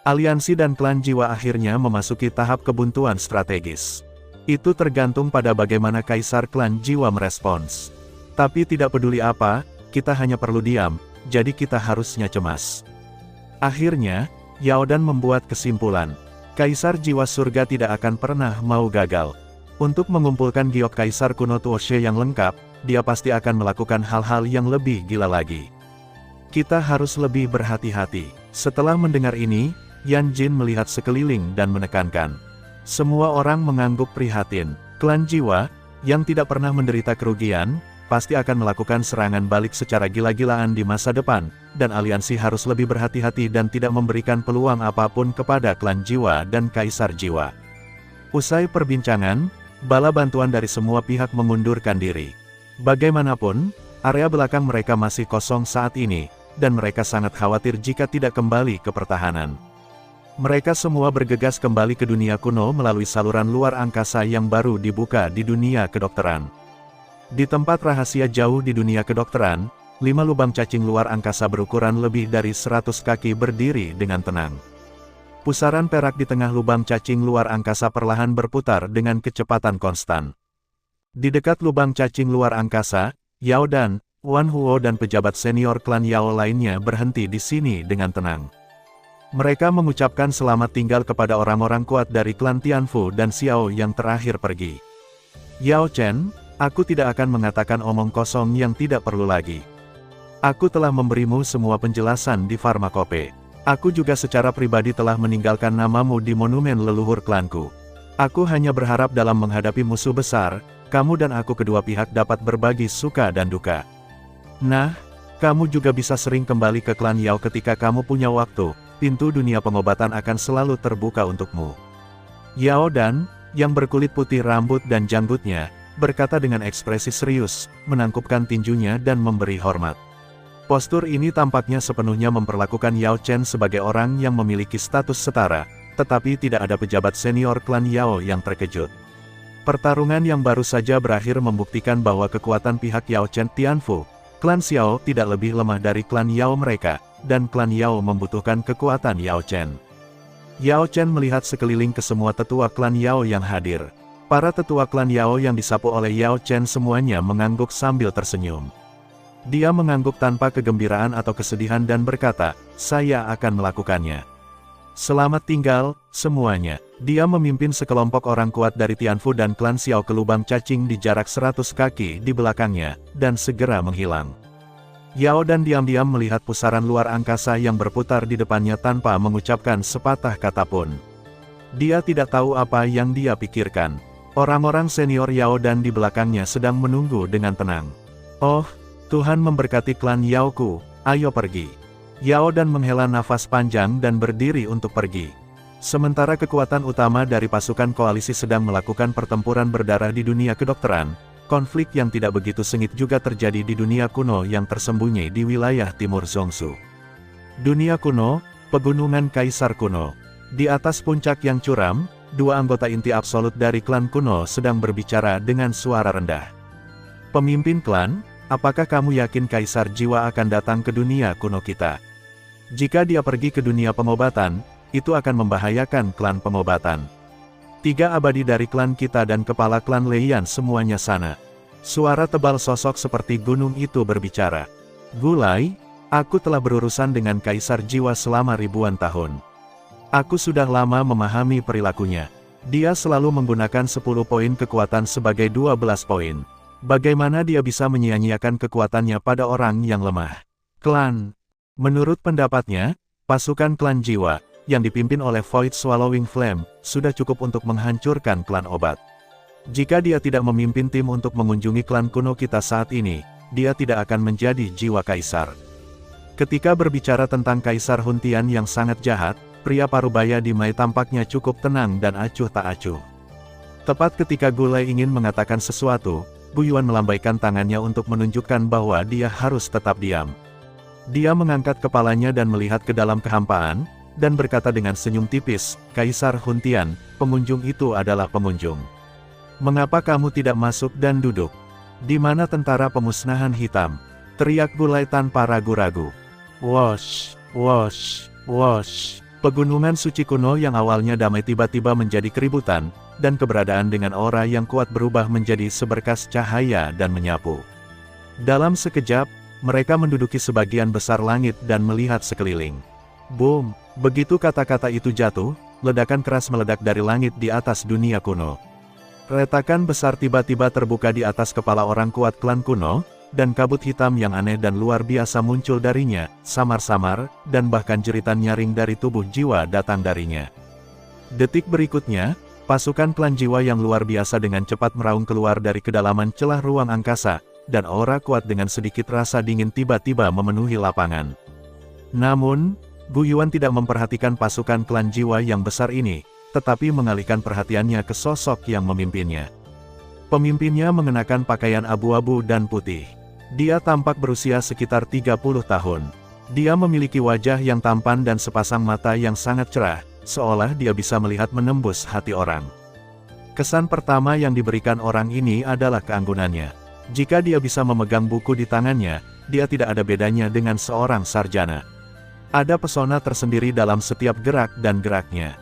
Aliansi dan klan jiwa akhirnya memasuki tahap kebuntuan strategis. Itu tergantung pada bagaimana kaisar klan jiwa merespons. Tapi tidak peduli apa, kita hanya perlu diam, jadi kita harusnya cemas. Akhirnya, Yao Dan membuat kesimpulan. Kaisar jiwa surga tidak akan pernah mau gagal. Untuk mengumpulkan giok kaisar kuno Tuoshe yang lengkap, dia pasti akan melakukan hal-hal yang lebih gila lagi. Kita harus lebih berhati-hati. Setelah mendengar ini, Yan Jin melihat sekeliling dan menekankan. Semua orang mengangguk prihatin. Klan jiwa, yang tidak pernah menderita kerugian, pasti akan melakukan serangan balik secara gila-gilaan di masa depan, dan aliansi harus lebih berhati-hati dan tidak memberikan peluang apapun kepada klan jiwa dan kaisar jiwa. Usai perbincangan, bala bantuan dari semua pihak mengundurkan diri. Bagaimanapun, area belakang mereka masih kosong saat ini, dan mereka sangat khawatir jika tidak kembali ke pertahanan. Mereka semua bergegas kembali ke dunia kuno melalui saluran luar angkasa yang baru dibuka di dunia kedokteran. Di tempat rahasia jauh di dunia kedokteran, 5 lubang cacing luar angkasa berukuran lebih dari 100 kaki berdiri dengan tenang. Pusaran perak di tengah lubang cacing luar angkasa perlahan berputar dengan kecepatan konstan. Di dekat lubang cacing luar angkasa, Yao Dan, Wan Huo dan pejabat senior klan Yao lainnya berhenti di sini dengan tenang. Mereka mengucapkan selamat tinggal kepada orang-orang kuat dari klan Tianfu dan Xiao yang terakhir pergi. Yao Chen, aku tidak akan mengatakan omong kosong yang tidak perlu lagi. Aku telah memberimu semua penjelasan di Pharmacope. Aku juga secara pribadi telah meninggalkan namamu di monumen leluhur klanku. Aku hanya berharap dalam menghadapi musuh besar, kamu dan aku kedua pihak dapat berbagi suka dan duka. Nah, kamu juga bisa sering kembali ke klan Yao ketika kamu punya waktu, pintu dunia pengobatan akan selalu terbuka untukmu. Yao Dan, yang berkulit putih rambut dan janggutnya, berkata dengan ekspresi serius, menangkupkan tinjunya dan memberi hormat. Postur ini tampaknya sepenuhnya memperlakukan Yao Chen sebagai orang yang memiliki status setara, tetapi tidak ada pejabat senior klan Yao yang terkejut. Pertarungan yang baru saja berakhir membuktikan bahwa kekuatan pihak Yao Chen Tianfu, klan Xiao tidak lebih lemah dari klan Yao mereka, dan klan Yao membutuhkan kekuatan Yao Chen. Yao Chen melihat sekeliling ke semua tetua klan Yao yang hadir. Para tetua klan Yao yang disapu oleh Yao Chen semuanya mengangguk sambil tersenyum. Dia mengangguk tanpa kegembiraan atau kesedihan dan berkata, "Saya akan melakukannya. Selamat tinggal, semuanya." Dia memimpin sekelompok orang kuat dari Tianfu dan klan Xiao ke lubang cacing di jarak 100 kaki di belakangnya, dan segera menghilang. Yao Dan diam-diam melihat pusaran luar angkasa yang berputar di depannya tanpa mengucapkan sepatah kata pun. Dia tidak tahu apa yang dia pikirkan. Orang-orang senior Yao Dan di belakangnya sedang menunggu dengan tenang. "Oh, Tuhan memberkati klan Yaoku, ayo pergi." Yao Dan menghela nafas panjang dan berdiri untuk pergi. Sementara kekuatan utama dari pasukan koalisi sedang melakukan pertempuran berdarah di dunia kedokteran, konflik yang tidak begitu sengit juga terjadi di dunia kuno yang tersembunyi di wilayah timur Zhongshu. Dunia kuno, pegunungan Kaisar kuno. Di atas puncak yang curam, dua anggota inti absolut dari klan kuno sedang berbicara dengan suara rendah. "Pemimpin klan, apakah kamu yakin Kaisar Jiwa akan datang ke dunia kuno kita? Jika dia pergi ke dunia pengobatan, itu akan membahayakan klan pengobatan. 3 abadi dari klan kita dan kepala klan Leiyan semuanya sana." Suara tebal sosok seperti gunung itu berbicara. "Gulai, aku telah berurusan dengan Kaisar Jiwa selama ribuan tahun. Aku sudah lama memahami perilakunya. Dia selalu menggunakan 10 poin kekuatan sebagai 12 poin. Bagaimana dia bisa menyia-nyiakan kekuatannya pada orang yang lemah? Klan." Menurut pendapatnya, pasukan klan Jiwa, yang dipimpin oleh Void Swallowing Flame, sudah cukup untuk menghancurkan klan obat. Jika dia tidak memimpin tim untuk mengunjungi klan kuno kita saat ini, dia tidak akan menjadi jiwa kaisar. Ketika berbicara tentang Kaisar Huntian yang sangat jahat, pria parubaya di Mai tampaknya cukup tenang dan acuh tak acuh. Tepat ketika Gulai ingin mengatakan sesuatu, Bu Yuan melambaikan tangannya untuk menunjukkan bahwa dia harus tetap diam. Dia mengangkat kepalanya dan melihat ke dalam kehampaan, dan berkata dengan senyum tipis, "Kaisar Huntian, pengunjung itu adalah pengunjung. Mengapa kamu tidak masuk dan duduk? Di mana tentara pemusnahan hitam?" teriak Gulai tanpa ragu-ragu. Wosh, wosh, wosh. Pegunungan suci kuno yang awalnya damai tiba-tiba menjadi keributan, dan keberadaan dengan aura yang kuat berubah menjadi seberkas cahaya dan menyapu. Dalam sekejap, mereka menduduki sebagian besar langit dan melihat sekeliling. Boom! Begitu kata-kata itu jatuh, ledakan keras meledak dari langit di atas dunia kuno. Retakan besar tiba-tiba terbuka di atas kepala orang kuat klan kuno, dan kabut hitam yang aneh dan luar biasa muncul darinya, samar-samar, dan bahkan jeritan nyaring dari tubuh jiwa datang darinya. Detik berikutnya, pasukan klan jiwa yang luar biasa dengan cepat meraung keluar dari kedalaman celah ruang angkasa, dan aura kuat dengan sedikit rasa dingin tiba-tiba memenuhi lapangan. Namun, Bu Yuan tidak memperhatikan pasukan klan jiwa yang besar ini, tetapi mengalihkan perhatiannya ke sosok yang memimpinnya. Pemimpinnya mengenakan pakaian abu-abu dan putih. Dia tampak berusia sekitar 30 tahun. Dia memiliki wajah yang tampan dan sepasang mata yang sangat cerah, seolah dia bisa melihat menembus hati orang. Kesan pertama yang diberikan orang ini adalah keanggunannya. Jika dia bisa memegang buku di tangannya, dia tidak ada bedanya dengan seorang sarjana. Ada pesona tersendiri dalam setiap gerak dan geraknya.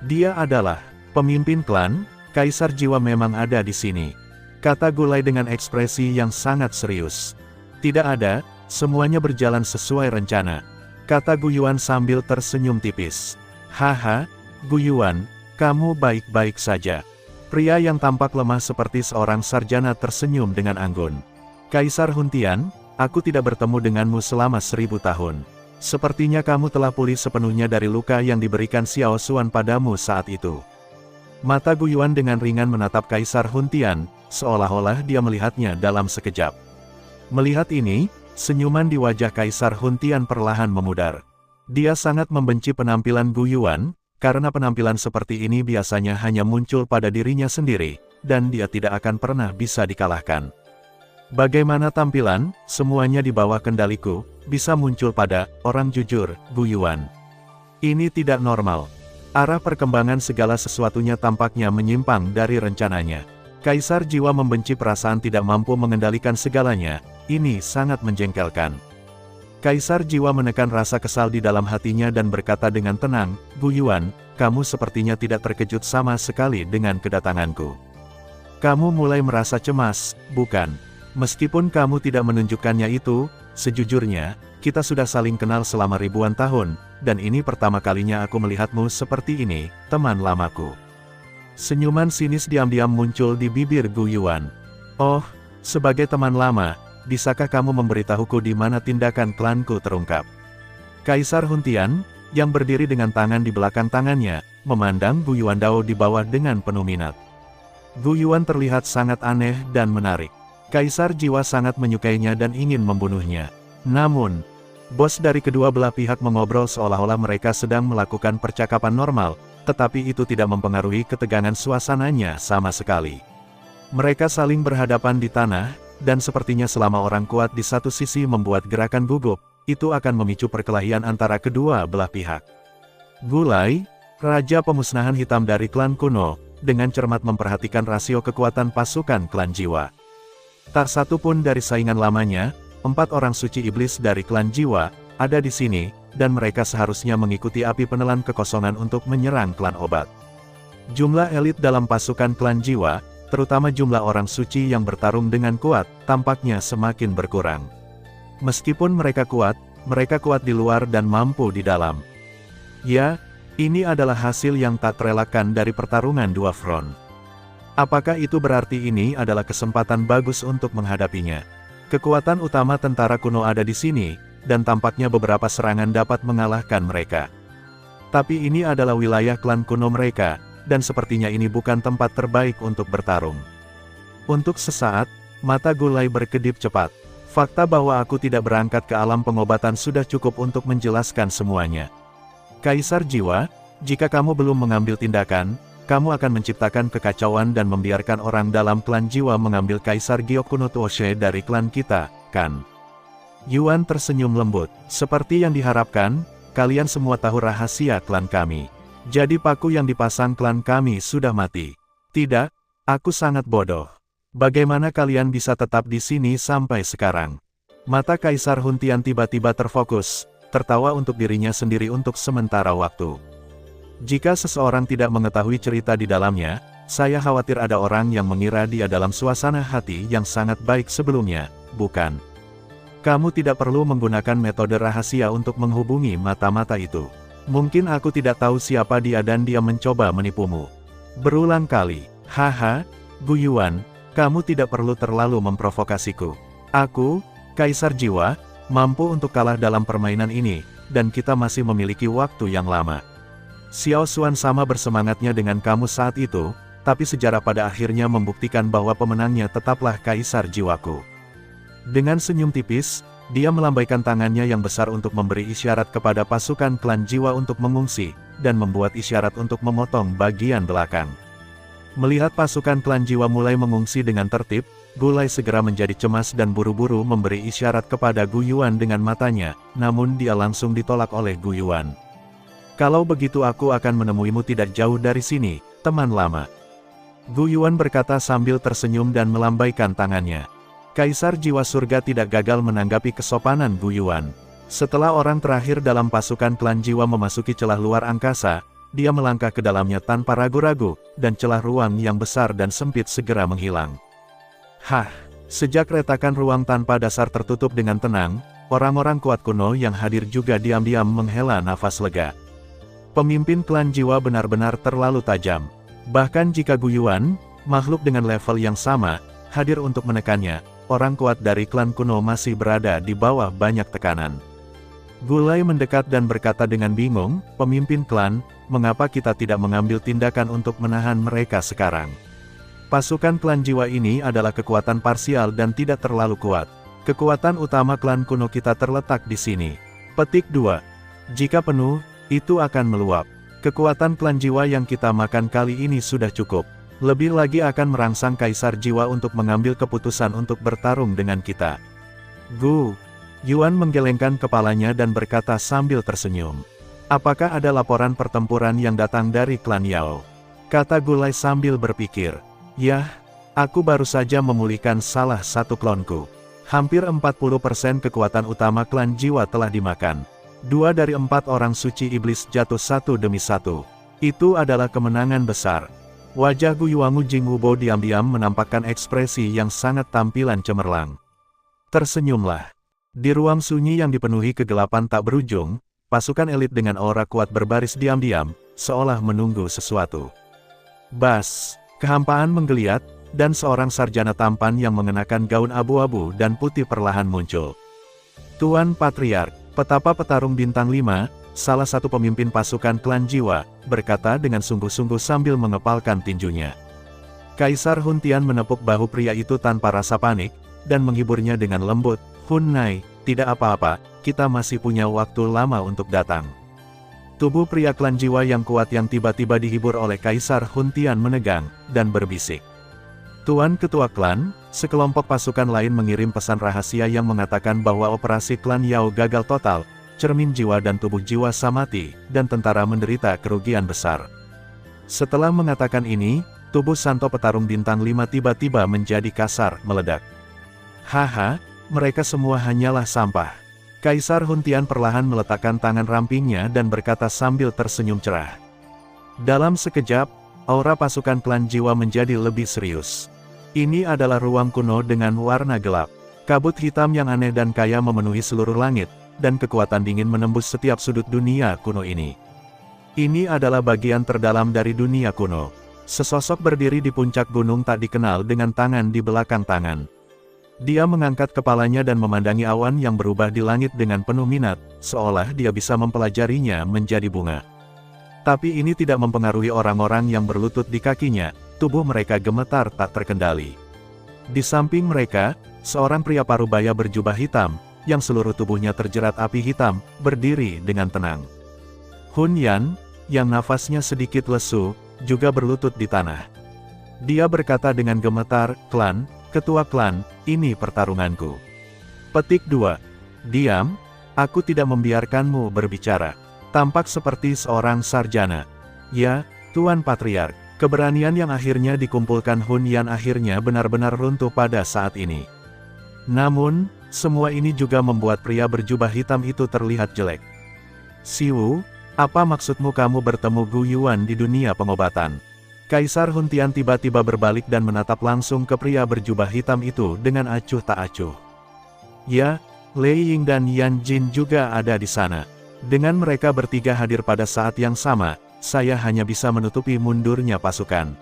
Dia adalah pemimpin klan. Kaisar Jiwa memang ada di sini, kata Gulai dengan ekspresi yang sangat serius. Tidak ada, semuanya berjalan sesuai rencana, kata Gu Yuan sambil tersenyum tipis. Haha, Gu Yuan, kamu baik-baik saja. Pria yang tampak lemah seperti seorang sarjana tersenyum dengan anggun. Kaisar Huntian, aku tidak bertemu denganmu selama 1000 tahun. Sepertinya kamu telah pulih sepenuhnya dari luka yang diberikan Xiao Xuan padamu saat itu. Mata Gu Yuan dengan ringan menatap Kaisar Huntian, seolah-olah dia melihatnya dalam sekejap. Melihat ini, senyuman di wajah Kaisar Huntian perlahan memudar. Dia sangat membenci penampilan Gu Yuan, karena penampilan seperti ini biasanya hanya muncul pada dirinya sendiri, dan dia tidak akan pernah bisa dikalahkan. Bagaimana tampilan, semuanya di bawah kendaliku, bisa muncul pada orang jujur, Gu Yuan. Ini tidak normal. Arah perkembangan segala sesuatunya tampaknya menyimpang dari rencananya. Kaisar jiwa membenci perasaan tidak mampu mengendalikan segalanya, ini sangat menjengkelkan. Kaisar jiwa menekan rasa kesal di dalam hatinya dan berkata dengan tenang, Gu Yuan, kamu sepertinya tidak terkejut sama sekali dengan kedatanganku. Kamu mulai merasa cemas, bukan? Meskipun kamu tidak menunjukkannya itu, sejujurnya, kita sudah saling kenal selama ribuan tahun, dan ini pertama kalinya aku melihatmu seperti ini, teman lamaku. Senyuman sinis diam-diam muncul di bibir Gu Yuan. Oh, sebagai teman lama, bisakah kamu memberitahuku di mana tindakan klanku terungkap? Kaisar Huntian, yang berdiri dengan tangan di belakang tangannya, memandang Gu Yuan Dao di bawah dengan penuh minat. Gu Yuan terlihat sangat aneh dan menarik. Kaisar jiwa sangat menyukainya dan ingin membunuhnya. Namun, bos dari kedua belah pihak mengobrol seolah-olah mereka sedang melakukan percakapan normal, tetapi itu tidak mempengaruhi ketegangan suasananya sama sekali. Mereka saling berhadapan di tanah, dan sepertinya selama orang kuat di satu sisi membuat gerakan gugup, itu akan memicu perkelahian antara kedua belah pihak. Gulai, raja pemusnahan hitam dari klan kuno, dengan cermat memperhatikan rasio kekuatan pasukan klan jiwa. Tak satu pun dari saingan lamanya, 4 orang suci iblis dari klan jiwa, ada di sini, dan mereka seharusnya mengikuti api penelan kekosongan untuk menyerang klan obat. Jumlah elit dalam pasukan klan jiwa, terutama jumlah orang suci yang bertarung dengan kuat, tampaknya semakin berkurang. Meskipun mereka kuat di luar dan mampu di dalam. Ya, ini adalah hasil yang tak terelakkan dari pertarungan dua front. Apakah itu berarti ini adalah kesempatan bagus untuk menghadapinya? Kekuatan utama tentara kuno ada di sini, dan tampaknya beberapa serangan dapat mengalahkan mereka. Tapi ini adalah wilayah klan kuno mereka, dan sepertinya ini bukan tempat terbaik untuk bertarung. Untuk sesaat, mata Gulai berkedip cepat. Fakta bahwa aku tidak berangkat ke alam pengobatan sudah cukup untuk menjelaskan semuanya. Kaisar jiwa, jika kamu belum mengambil tindakan, kamu akan menciptakan kekacauan dan membiarkan orang dalam klan jiwa mengambil Kaisar Gyokuno Tuoshe dari klan kita, kan? Yuan tersenyum lembut. Seperti yang diharapkan, kalian semua tahu rahasia klan kami. Jadi paku yang dipasang klan kami sudah mati. Tidak, aku sangat bodoh. Bagaimana kalian bisa tetap di sini sampai sekarang? Mata Kaisar Huntian tiba-tiba terfokus, tertawa untuk dirinya sendiri untuk sementara waktu. Jika seseorang tidak mengetahui cerita di dalamnya, saya khawatir ada orang yang mengira dia dalam suasana hati yang sangat baik sebelumnya, bukan? Kamu tidak perlu menggunakan metode rahasia untuk menghubungi mata-mata itu. Mungkin aku tidak tahu siapa dia dan dia mencoba menipumu. Berulang kali, haha, Gu Yuan, kamu tidak perlu terlalu memprovokasiku. Aku, Kaisar Jiwa, mampu untuk kalah dalam permainan ini, dan kita masih memiliki waktu yang lama. Xiao Xuan sama bersemangatnya dengan kamu saat itu, tapi sejarah pada akhirnya membuktikan bahwa pemenangnya tetaplah Kaisar Jiwaku. Dengan senyum tipis, dia melambaikan tangannya yang besar untuk memberi isyarat kepada pasukan klan jiwa untuk mengungsi, dan membuat isyarat untuk memotong bagian belakang. Melihat pasukan klan jiwa mulai mengungsi dengan tertib, Gulai segera menjadi cemas dan buru-buru memberi isyarat kepada Gu Yuan dengan matanya, namun dia langsung ditolak oleh Gu Yuan. Kalau begitu aku akan menemuimu tidak jauh dari sini, teman lama. Gu Yuan berkata sambil tersenyum dan melambaikan tangannya. Kaisar Jiwa Surga tidak gagal menanggapi kesopanan Gu Yuan. Setelah orang terakhir dalam pasukan klan jiwa memasuki celah luar angkasa, dia melangkah ke dalamnya tanpa ragu-ragu, dan celah ruang yang besar dan sempit segera menghilang. Hah, sejak retakan ruang tanpa dasar tertutup dengan tenang, orang-orang kuat kuno yang hadir juga diam-diam menghela nafas lega. Pemimpin klan jiwa benar-benar terlalu tajam. Bahkan jika Gu Yuan, makhluk dengan level yang sama, hadir untuk menekannya, orang kuat dari klan kuno masih berada di bawah banyak tekanan. Gulai mendekat dan berkata dengan bingung, "Pemimpin klan, mengapa kita tidak mengambil tindakan untuk menahan mereka sekarang? Pasukan klan jiwa ini adalah kekuatan parsial dan tidak terlalu kuat. Kekuatan utama klan kuno kita terletak di sini." Petik 2. Jika penuh, itu akan meluap. Kekuatan klan jiwa yang kita makan kali ini sudah cukup. Lebih lagi akan merangsang kaisar jiwa untuk mengambil keputusan untuk bertarung dengan kita. Gu Yuan menggelengkan kepalanya dan berkata sambil tersenyum. "Apakah ada laporan pertempuran yang datang dari klan Yao?" Kata Gulai sambil berpikir. "Yah, aku baru saja memulihkan salah satu klonku. Hampir 40% kekuatan utama klan jiwa telah dimakan. 2 dari 4 orang suci iblis jatuh satu demi satu. Itu adalah kemenangan besar." Wajah Gu Yuangu Jingwubo diam-diam menampakkan ekspresi yang sangat tampilan cemerlang. Tersenyumlah. Di ruang sunyi yang dipenuhi kegelapan tak berujung, pasukan elit dengan aura kuat berbaris diam-diam, seolah menunggu sesuatu. Bas, kehampaan menggeliat, dan seorang sarjana tampan yang mengenakan gaun abu-abu dan putih perlahan muncul. "Tuan Patriark, petapa petarung bintang 5, salah satu pemimpin pasukan klan jiwa," berkata dengan sungguh-sungguh sambil mengepalkan tinjunya. Kaisar Hun Tian menepuk bahu pria itu tanpa rasa panik, dan menghiburnya dengan lembut. "Hun Nai, tidak apa-apa, kita masih punya waktu lama untuk datang." Tubuh pria klan jiwa yang kuat yang tiba-tiba dihibur oleh Kaisar Hun Tian menegang, dan berbisik. "Tuan Ketua Klan, sekelompok pasukan lain mengirim pesan rahasia yang mengatakan bahwa operasi klan Yao gagal total, cermin jiwa dan tubuh jiwa samati, dan tentara menderita kerugian besar." Setelah mengatakan ini, tubuh Santo petarung bintang 5 tiba-tiba menjadi kasar, meledak. "Haha, mereka semua hanyalah sampah." Kaisar Hun Tian perlahan meletakkan tangan rampingnya dan berkata sambil tersenyum cerah. Dalam sekejap, aura pasukan klan jiwa menjadi lebih serius. Ini adalah ruang kuno dengan warna gelap. Kabut hitam yang aneh dan kaya memenuhi seluruh langit, dan kekuatan dingin menembus setiap sudut dunia kuno ini. Ini adalah bagian terdalam dari dunia kuno. Sesosok berdiri di puncak gunung tak dikenal dengan tangan di belakang tangan. Dia mengangkat kepalanya dan memandangi awan yang berubah di langit dengan penuh minat, seolah dia bisa mempelajarinya menjadi bunga. Tapi ini tidak mempengaruhi orang-orang yang berlutut di kakinya, tubuh mereka gemetar tak terkendali. Di samping mereka, seorang pria parubaya berjubah hitam, yang seluruh tubuhnya terjerat api hitam, berdiri dengan tenang. Hun Yan, yang nafasnya sedikit lesu, juga berlutut di tanah. Dia berkata dengan gemetar, "Klan, Ketua Klan, ini pertarunganku." Petik 2. "Diam, aku tidak membiarkanmu berbicara." Tampak seperti seorang sarjana. "Ya, Tuan Patriark." Keberanian yang akhirnya dikumpulkan Hun Yan akhirnya benar-benar runtuh pada saat ini. Namun, semua ini juga membuat pria berjubah hitam itu terlihat jelek. "Siwu, apa maksudmu kamu bertemu Gu Yuan di dunia pengobatan?" Kaisar Hun Tian tiba-tiba berbalik dan menatap langsung ke pria berjubah hitam itu dengan acuh tak acuh. "Ya, Lei Ying dan Yan Jin juga ada di sana. Dengan mereka bertiga hadir pada saat yang sama, saya hanya bisa menutupi mundurnya pasukan,"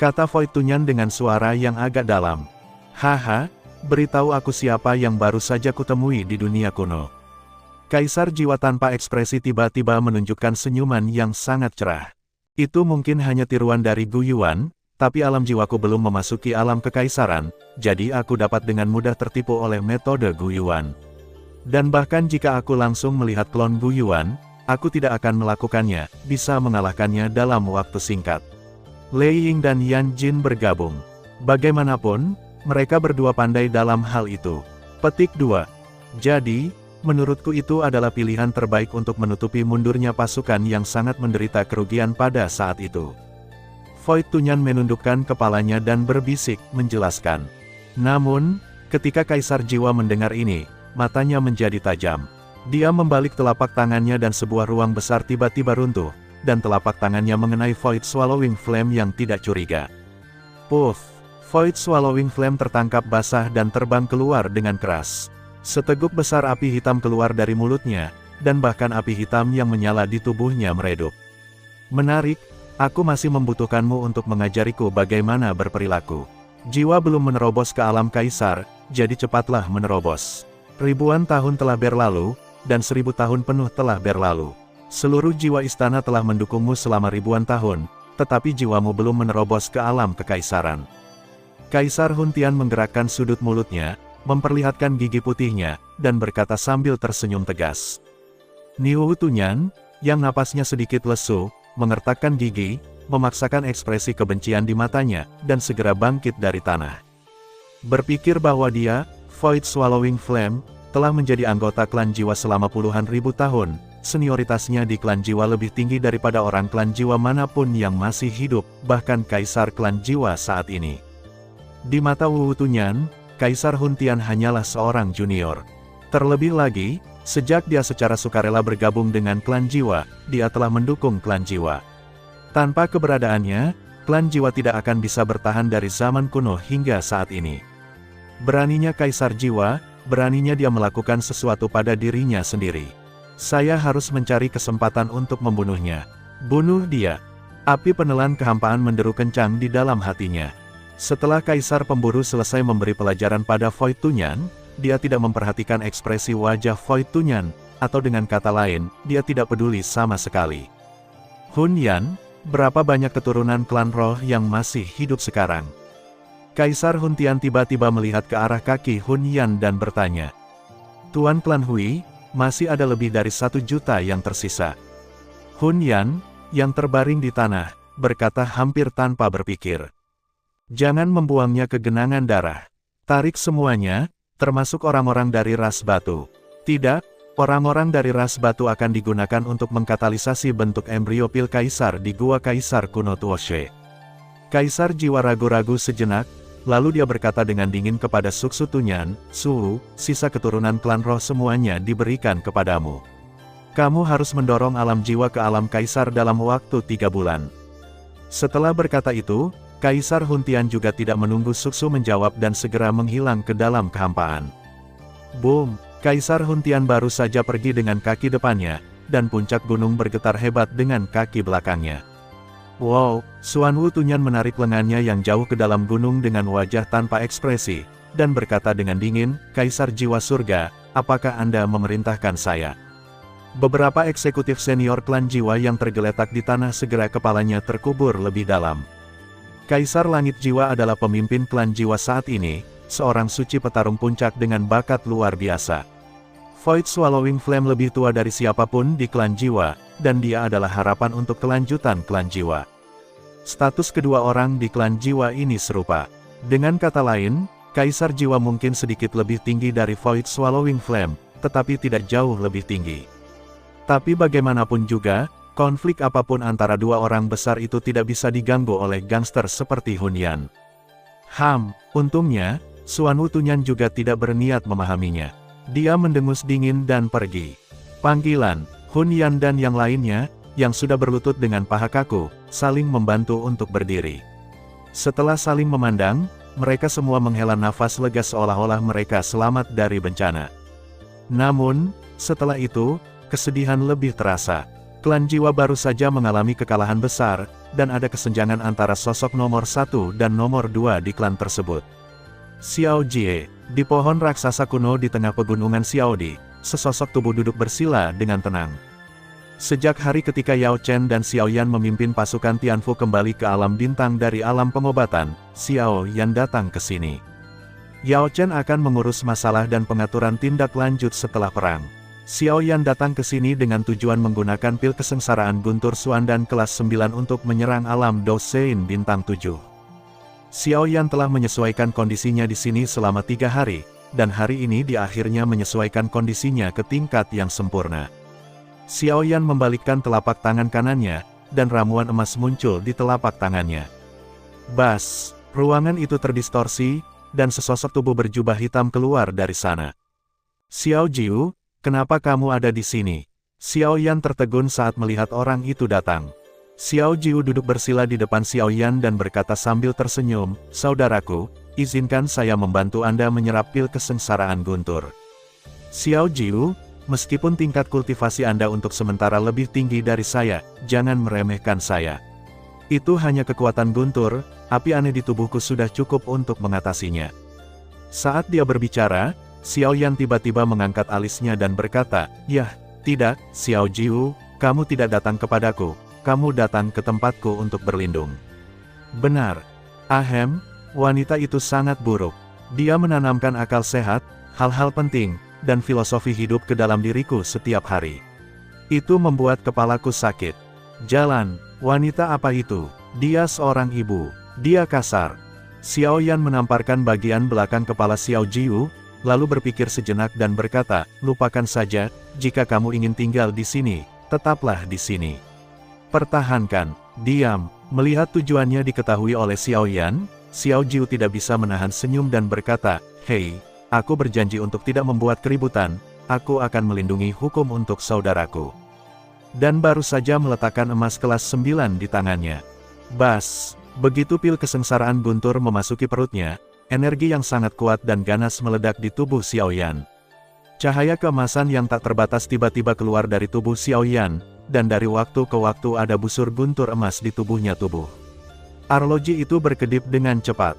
kata Void Tunyan dengan suara yang agak dalam. "Haha, beritahu aku siapa yang baru saja kutemui di dunia kuno." Kaisar jiwa tanpa ekspresi tiba-tiba menunjukkan senyuman yang sangat cerah. "Itu mungkin hanya tiruan dari Gu Yuan, tapi alam jiwaku belum memasuki alam kekaisaran, jadi aku dapat dengan mudah tertipu oleh metode Gu Yuan. Dan bahkan jika aku langsung melihat klon Gu Yuan, aku tidak akan melakukannya, bisa mengalahkannya dalam waktu singkat." Lei Ying dan Yan Jin bergabung. Bagaimanapun, mereka berdua pandai dalam hal itu. Petik 2. "Jadi, menurutku itu adalah pilihan terbaik untuk menutupi mundurnya pasukan yang sangat menderita kerugian pada saat itu." Void Tunyan menundukkan kepalanya dan berbisik, menjelaskan. Namun, ketika Kaisar Jiwa mendengar ini, matanya menjadi tajam. Dia membalik telapak tangannya dan sebuah ruang besar tiba-tiba runtuh, dan telapak tangannya mengenai Void Swallowing Flame yang tidak curiga. Puff! Void Swallowing Flame tertangkap basah dan terbang keluar dengan keras. Seteguk besar api hitam keluar dari mulutnya, dan bahkan api hitam yang menyala di tubuhnya meredup. Menarik, Aku masih membutuhkanmu untuk mengajariku bagaimana berperilaku. Jiwa belum menerobos ke alam kaisar, jadi cepatlah menerobos. Ribuan tahun telah berlalu, dan 1000 tahun penuh telah berlalu. Seluruh jiwa istana telah mendukungmu selama ribuan tahun, tetapi jiwamu belum menerobos ke alam kekaisaran. Kaisar Huntian menggerakkan sudut mulutnya, memperlihatkan gigi putihnya, dan berkata sambil tersenyum tegas. Niu Tunyan, yang napasnya sedikit lesu, mengertakkan gigi, memaksakan ekspresi kebencian di matanya, dan segera bangkit dari tanah. Berpikir bahwa dia, Void Swallowing Flame, telah menjadi anggota klan jiwa selama puluhan ribu tahun, senioritasnya di klan jiwa lebih tinggi daripada orang klan jiwa manapun yang masih hidup, bahkan kaisar klan jiwa saat ini. Di mata Wu Tunyan, Kaisar Huntian hanyalah seorang junior. Terlebih lagi, sejak dia secara sukarela bergabung dengan klan jiwa, dia telah mendukung klan jiwa. Tanpa keberadaannya, klan jiwa tidak akan bisa bertahan dari zaman kuno hingga saat ini. Beraninya Kaisar Jiwa, beraninya dia melakukan sesuatu pada dirinya sendiri. Saya harus mencari kesempatan untuk membunuhnya. Bunuh dia. Api penelan kehampaan menderu kencang di dalam hatinya. Setelah Kaisar Pemburu selesai memberi pelajaran pada Void Tunyan, dia tidak memperhatikan ekspresi wajah Void Tunyan, atau dengan kata lain, dia tidak peduli sama sekali. Hunyan, berapa banyak keturunan klan roh yang masih hidup sekarang? Kaisar Huntian tiba-tiba melihat ke arah kaki Hunyan dan bertanya. Tuan klan Hui, masih ada lebih dari 1 juta yang tersisa. Hunyan, yang terbaring di tanah, berkata hampir tanpa berpikir. Jangan membuangnya ke genangan darah. Tarik semuanya, termasuk orang-orang dari ras batu. Tidak, orang-orang dari ras batu akan digunakan untuk mengkatalisasi bentuk embrio pil kaisar di gua kaisar kuno Tuoshe. Kaisar Jiwa ragu-ragu sejenak, lalu dia berkata dengan dingin kepada Suksu Tunyan, Su, sisa keturunan klan roh semuanya diberikan kepadamu. Kamu harus mendorong alam jiwa ke alam kaisar dalam waktu 3 bulan. Setelah berkata itu, Kaisar Huntian juga tidak menunggu Suksu menjawab dan segera menghilang ke dalam kehampaan. Boom! Kaisar Huntian baru saja pergi dengan kaki depannya, dan puncak gunung bergetar hebat dengan kaki belakangnya. Wow! Suan Wu Tunyan menarik lengannya yang jauh ke dalam gunung dengan wajah tanpa ekspresi, dan berkata dengan dingin, Kaisar Jiwa Surga, apakah Anda memerintahkan saya? Beberapa eksekutif senior klan jiwa yang tergeletak di tanah segera kepalanya terkubur lebih dalam. Kaisar Langit Jiwa adalah pemimpin klan jiwa saat ini, seorang suci petarung puncak dengan bakat luar biasa. Void Swallowing Flame lebih tua dari siapapun di klan jiwa, dan dia adalah harapan untuk kelanjutan klan jiwa. Status kedua orang di klan jiwa ini serupa. Dengan kata lain, Kaisar Jiwa mungkin sedikit lebih tinggi dari Void Swallowing Flame, tetapi tidak jauh lebih tinggi. Tapi bagaimanapun juga, konflik apapun antara dua orang besar itu tidak bisa diganggu oleh gangster seperti Hunyan. Untungnya, Suan Wu Tunyan juga tidak berniat memahaminya. Dia mendengus dingin dan pergi. Panggilan, Hunyan dan yang lainnya, yang sudah berlutut dengan paha kaku, saling membantu untuk berdiri. Setelah saling memandang, mereka semua menghela nafas lega seolah-olah mereka selamat dari bencana. Namun, setelah itu, kesedihan lebih terasa. Klan jiwa baru saja mengalami kekalahan besar, dan ada kesenjangan antara sosok nomor 1 dan nomor 2 di klan tersebut. Xiao Jie, di pohon raksasa kuno di tengah pegunungan Xiaodi, sesosok tubuh duduk bersila dengan tenang. Sejak hari ketika Yao Chen dan Xiao Yan memimpin pasukan Tianfu kembali ke alam bintang dari alam pengobatan, Xiao Yan datang ke sini. Yao Chen akan mengurus masalah dan pengaturan tindak lanjut setelah perang. Xiao Yan datang ke sini dengan tujuan menggunakan pil kesengsaraan Guntur Xuan dan kelas 9 untuk menyerang alam Dosein bintang 7. Xiao Yan telah menyesuaikan kondisinya di sini selama 3 hari, dan hari ini dia akhirnya menyesuaikan kondisinya ke tingkat yang sempurna. Xiao Yan membalikkan telapak tangan kanannya, dan ramuan emas muncul di telapak tangannya. Bas! Ruangan itu terdistorsi, dan sesosok tubuh berjubah hitam keluar dari sana. Xiao Jiu, kenapa kamu ada di sini? Xiao Yan tertegun saat melihat orang itu datang. Xiao Jiu duduk bersila di depan Xiao Yan dan berkata sambil tersenyum, Saudaraku, izinkan saya membantu Anda menyerap pil kesengsaraan Guntur. Xiao Jiu, meskipun tingkat kultivasi Anda untuk sementara lebih tinggi dari saya, jangan meremehkan saya. Itu hanya kekuatan guntur, api aneh di tubuhku sudah cukup untuk mengatasinya. Saat dia berbicara, Xiao Yan tiba-tiba mengangkat alisnya dan berkata, "Yah, tidak, Xiao Jiu, kamu tidak datang kepadaku, kamu datang ke tempatku untuk berlindung." Benar. Ahem, wanita itu sangat buruk. Dia menanamkan akal sehat, hal-hal penting, dan filosofi hidup ke dalam diriku setiap hari. Itu membuat kepalaku sakit. Jalan, wanita apa itu? Dia seorang ibu. Dia kasar. Xiao Yan menamparkan bagian belakang kepala Xiao Jiu, lalu berpikir sejenak dan berkata, "Lupakan saja, jika kamu ingin tinggal di sini, tetaplah di sini. Pertahankan, diam." Melihat tujuannya diketahui oleh Xiao Yan, Xiao Jiu tidak bisa menahan senyum dan berkata, "Hei, aku berjanji untuk tidak membuat keributan, aku akan melindungi hukum untuk saudaraku." Dan baru saja meletakkan emas kelas 9 di tangannya. Bas, begitu pil kesengsaraan guntur memasuki perutnya, energi yang sangat kuat dan ganas meledak di tubuh Xiao Yan. Cahaya keemasan yang tak terbatas tiba-tiba keluar dari tubuh Xiao Yan, dan dari waktu ke waktu ada busur guntur emas di tubuhnya. Arloji itu berkedip dengan cepat.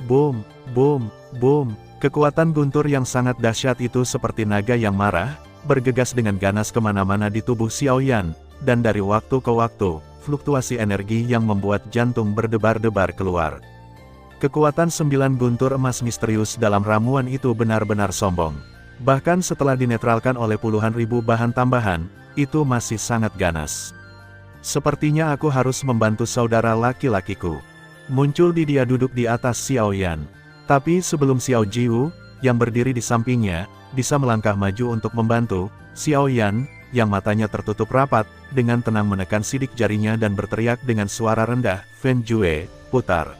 Boom, boom, boom. Kekuatan guntur yang sangat dahsyat itu seperti naga yang marah, bergegas dengan ganas kemana-mana di tubuh Xiao Yan, dan dari waktu ke waktu, fluktuasi energi yang membuat jantung berdebar-debar keluar. Kekuatan 9 guntur emas misterius dalam ramuan itu benar-benar sombong. Bahkan setelah dinetralkan oleh puluhan ribu bahan tambahan, itu masih sangat ganas. Sepertinya aku harus membantu saudara laki-lakiku. Muncul di dia duduk di atas Xiao Yan. Tapi sebelum Xiao Jiu, yang berdiri di sampingnya, bisa melangkah maju untuk membantu, Xiao Yan, yang matanya tertutup rapat, dengan tenang menekan sidik jarinya dan berteriak dengan suara rendah, "Fen Jue, putar."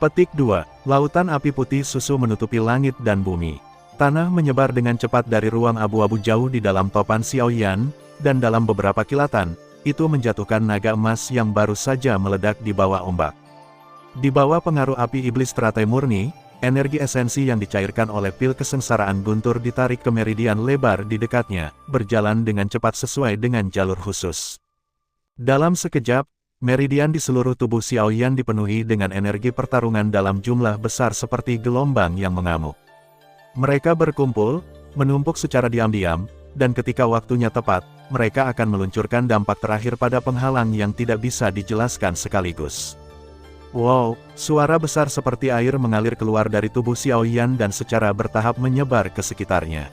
Petik 2. Lautan api putih susu menutupi langit dan bumi. Tanah menyebar dengan cepat dari ruang abu-abu jauh di dalam topan Xiao Yan, dan dalam beberapa kilatan, itu menjatuhkan naga emas yang baru saja meledak di bawah ombak. Di bawah pengaruh api iblis teratai murni, energi esensi yang dicairkan oleh pil kesengsaraan guntur ditarik ke meridian lebar di dekatnya, berjalan dengan cepat sesuai dengan jalur khusus. Dalam sekejap, meridian di seluruh tubuh Xiao Yan dipenuhi dengan energi pertarungan dalam jumlah besar seperti gelombang yang mengamuk. Mereka berkumpul, menumpuk secara diam-diam, dan ketika waktunya tepat, mereka akan meluncurkan dampak terakhir pada penghalang yang tidak bisa dijelaskan sekaligus. Wow, suara besar seperti air mengalir keluar dari tubuh Xiao Yan dan secara bertahap menyebar ke sekitarnya.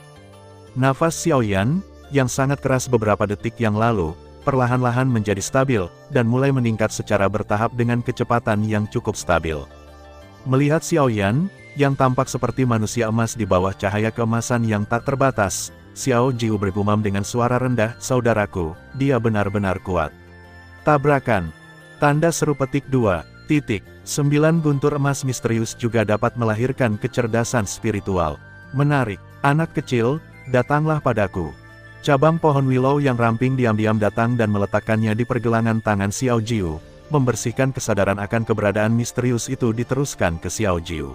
Nafas Xiao Yan, yang sangat keras beberapa detik yang lalu, perlahan-lahan menjadi stabil, dan mulai meningkat secara bertahap dengan kecepatan yang cukup stabil. Melihat Xiao Yan, yang tampak seperti manusia emas di bawah cahaya keemasan yang tak terbatas, Xiao Jiu bergumam dengan suara rendah, "Saudaraku, dia benar-benar kuat." Tabrakan. Tanda seru petik 2. 9 guntur emas misterius juga dapat melahirkan kecerdasan spiritual. Menarik. Anak kecil, datanglah padaku. Cabang pohon willow yang ramping diam-diam datang dan meletakkannya di pergelangan tangan Xiao Jiu, membersihkan kesadaran akan keberadaan misterius itu diteruskan ke Xiao Jiu.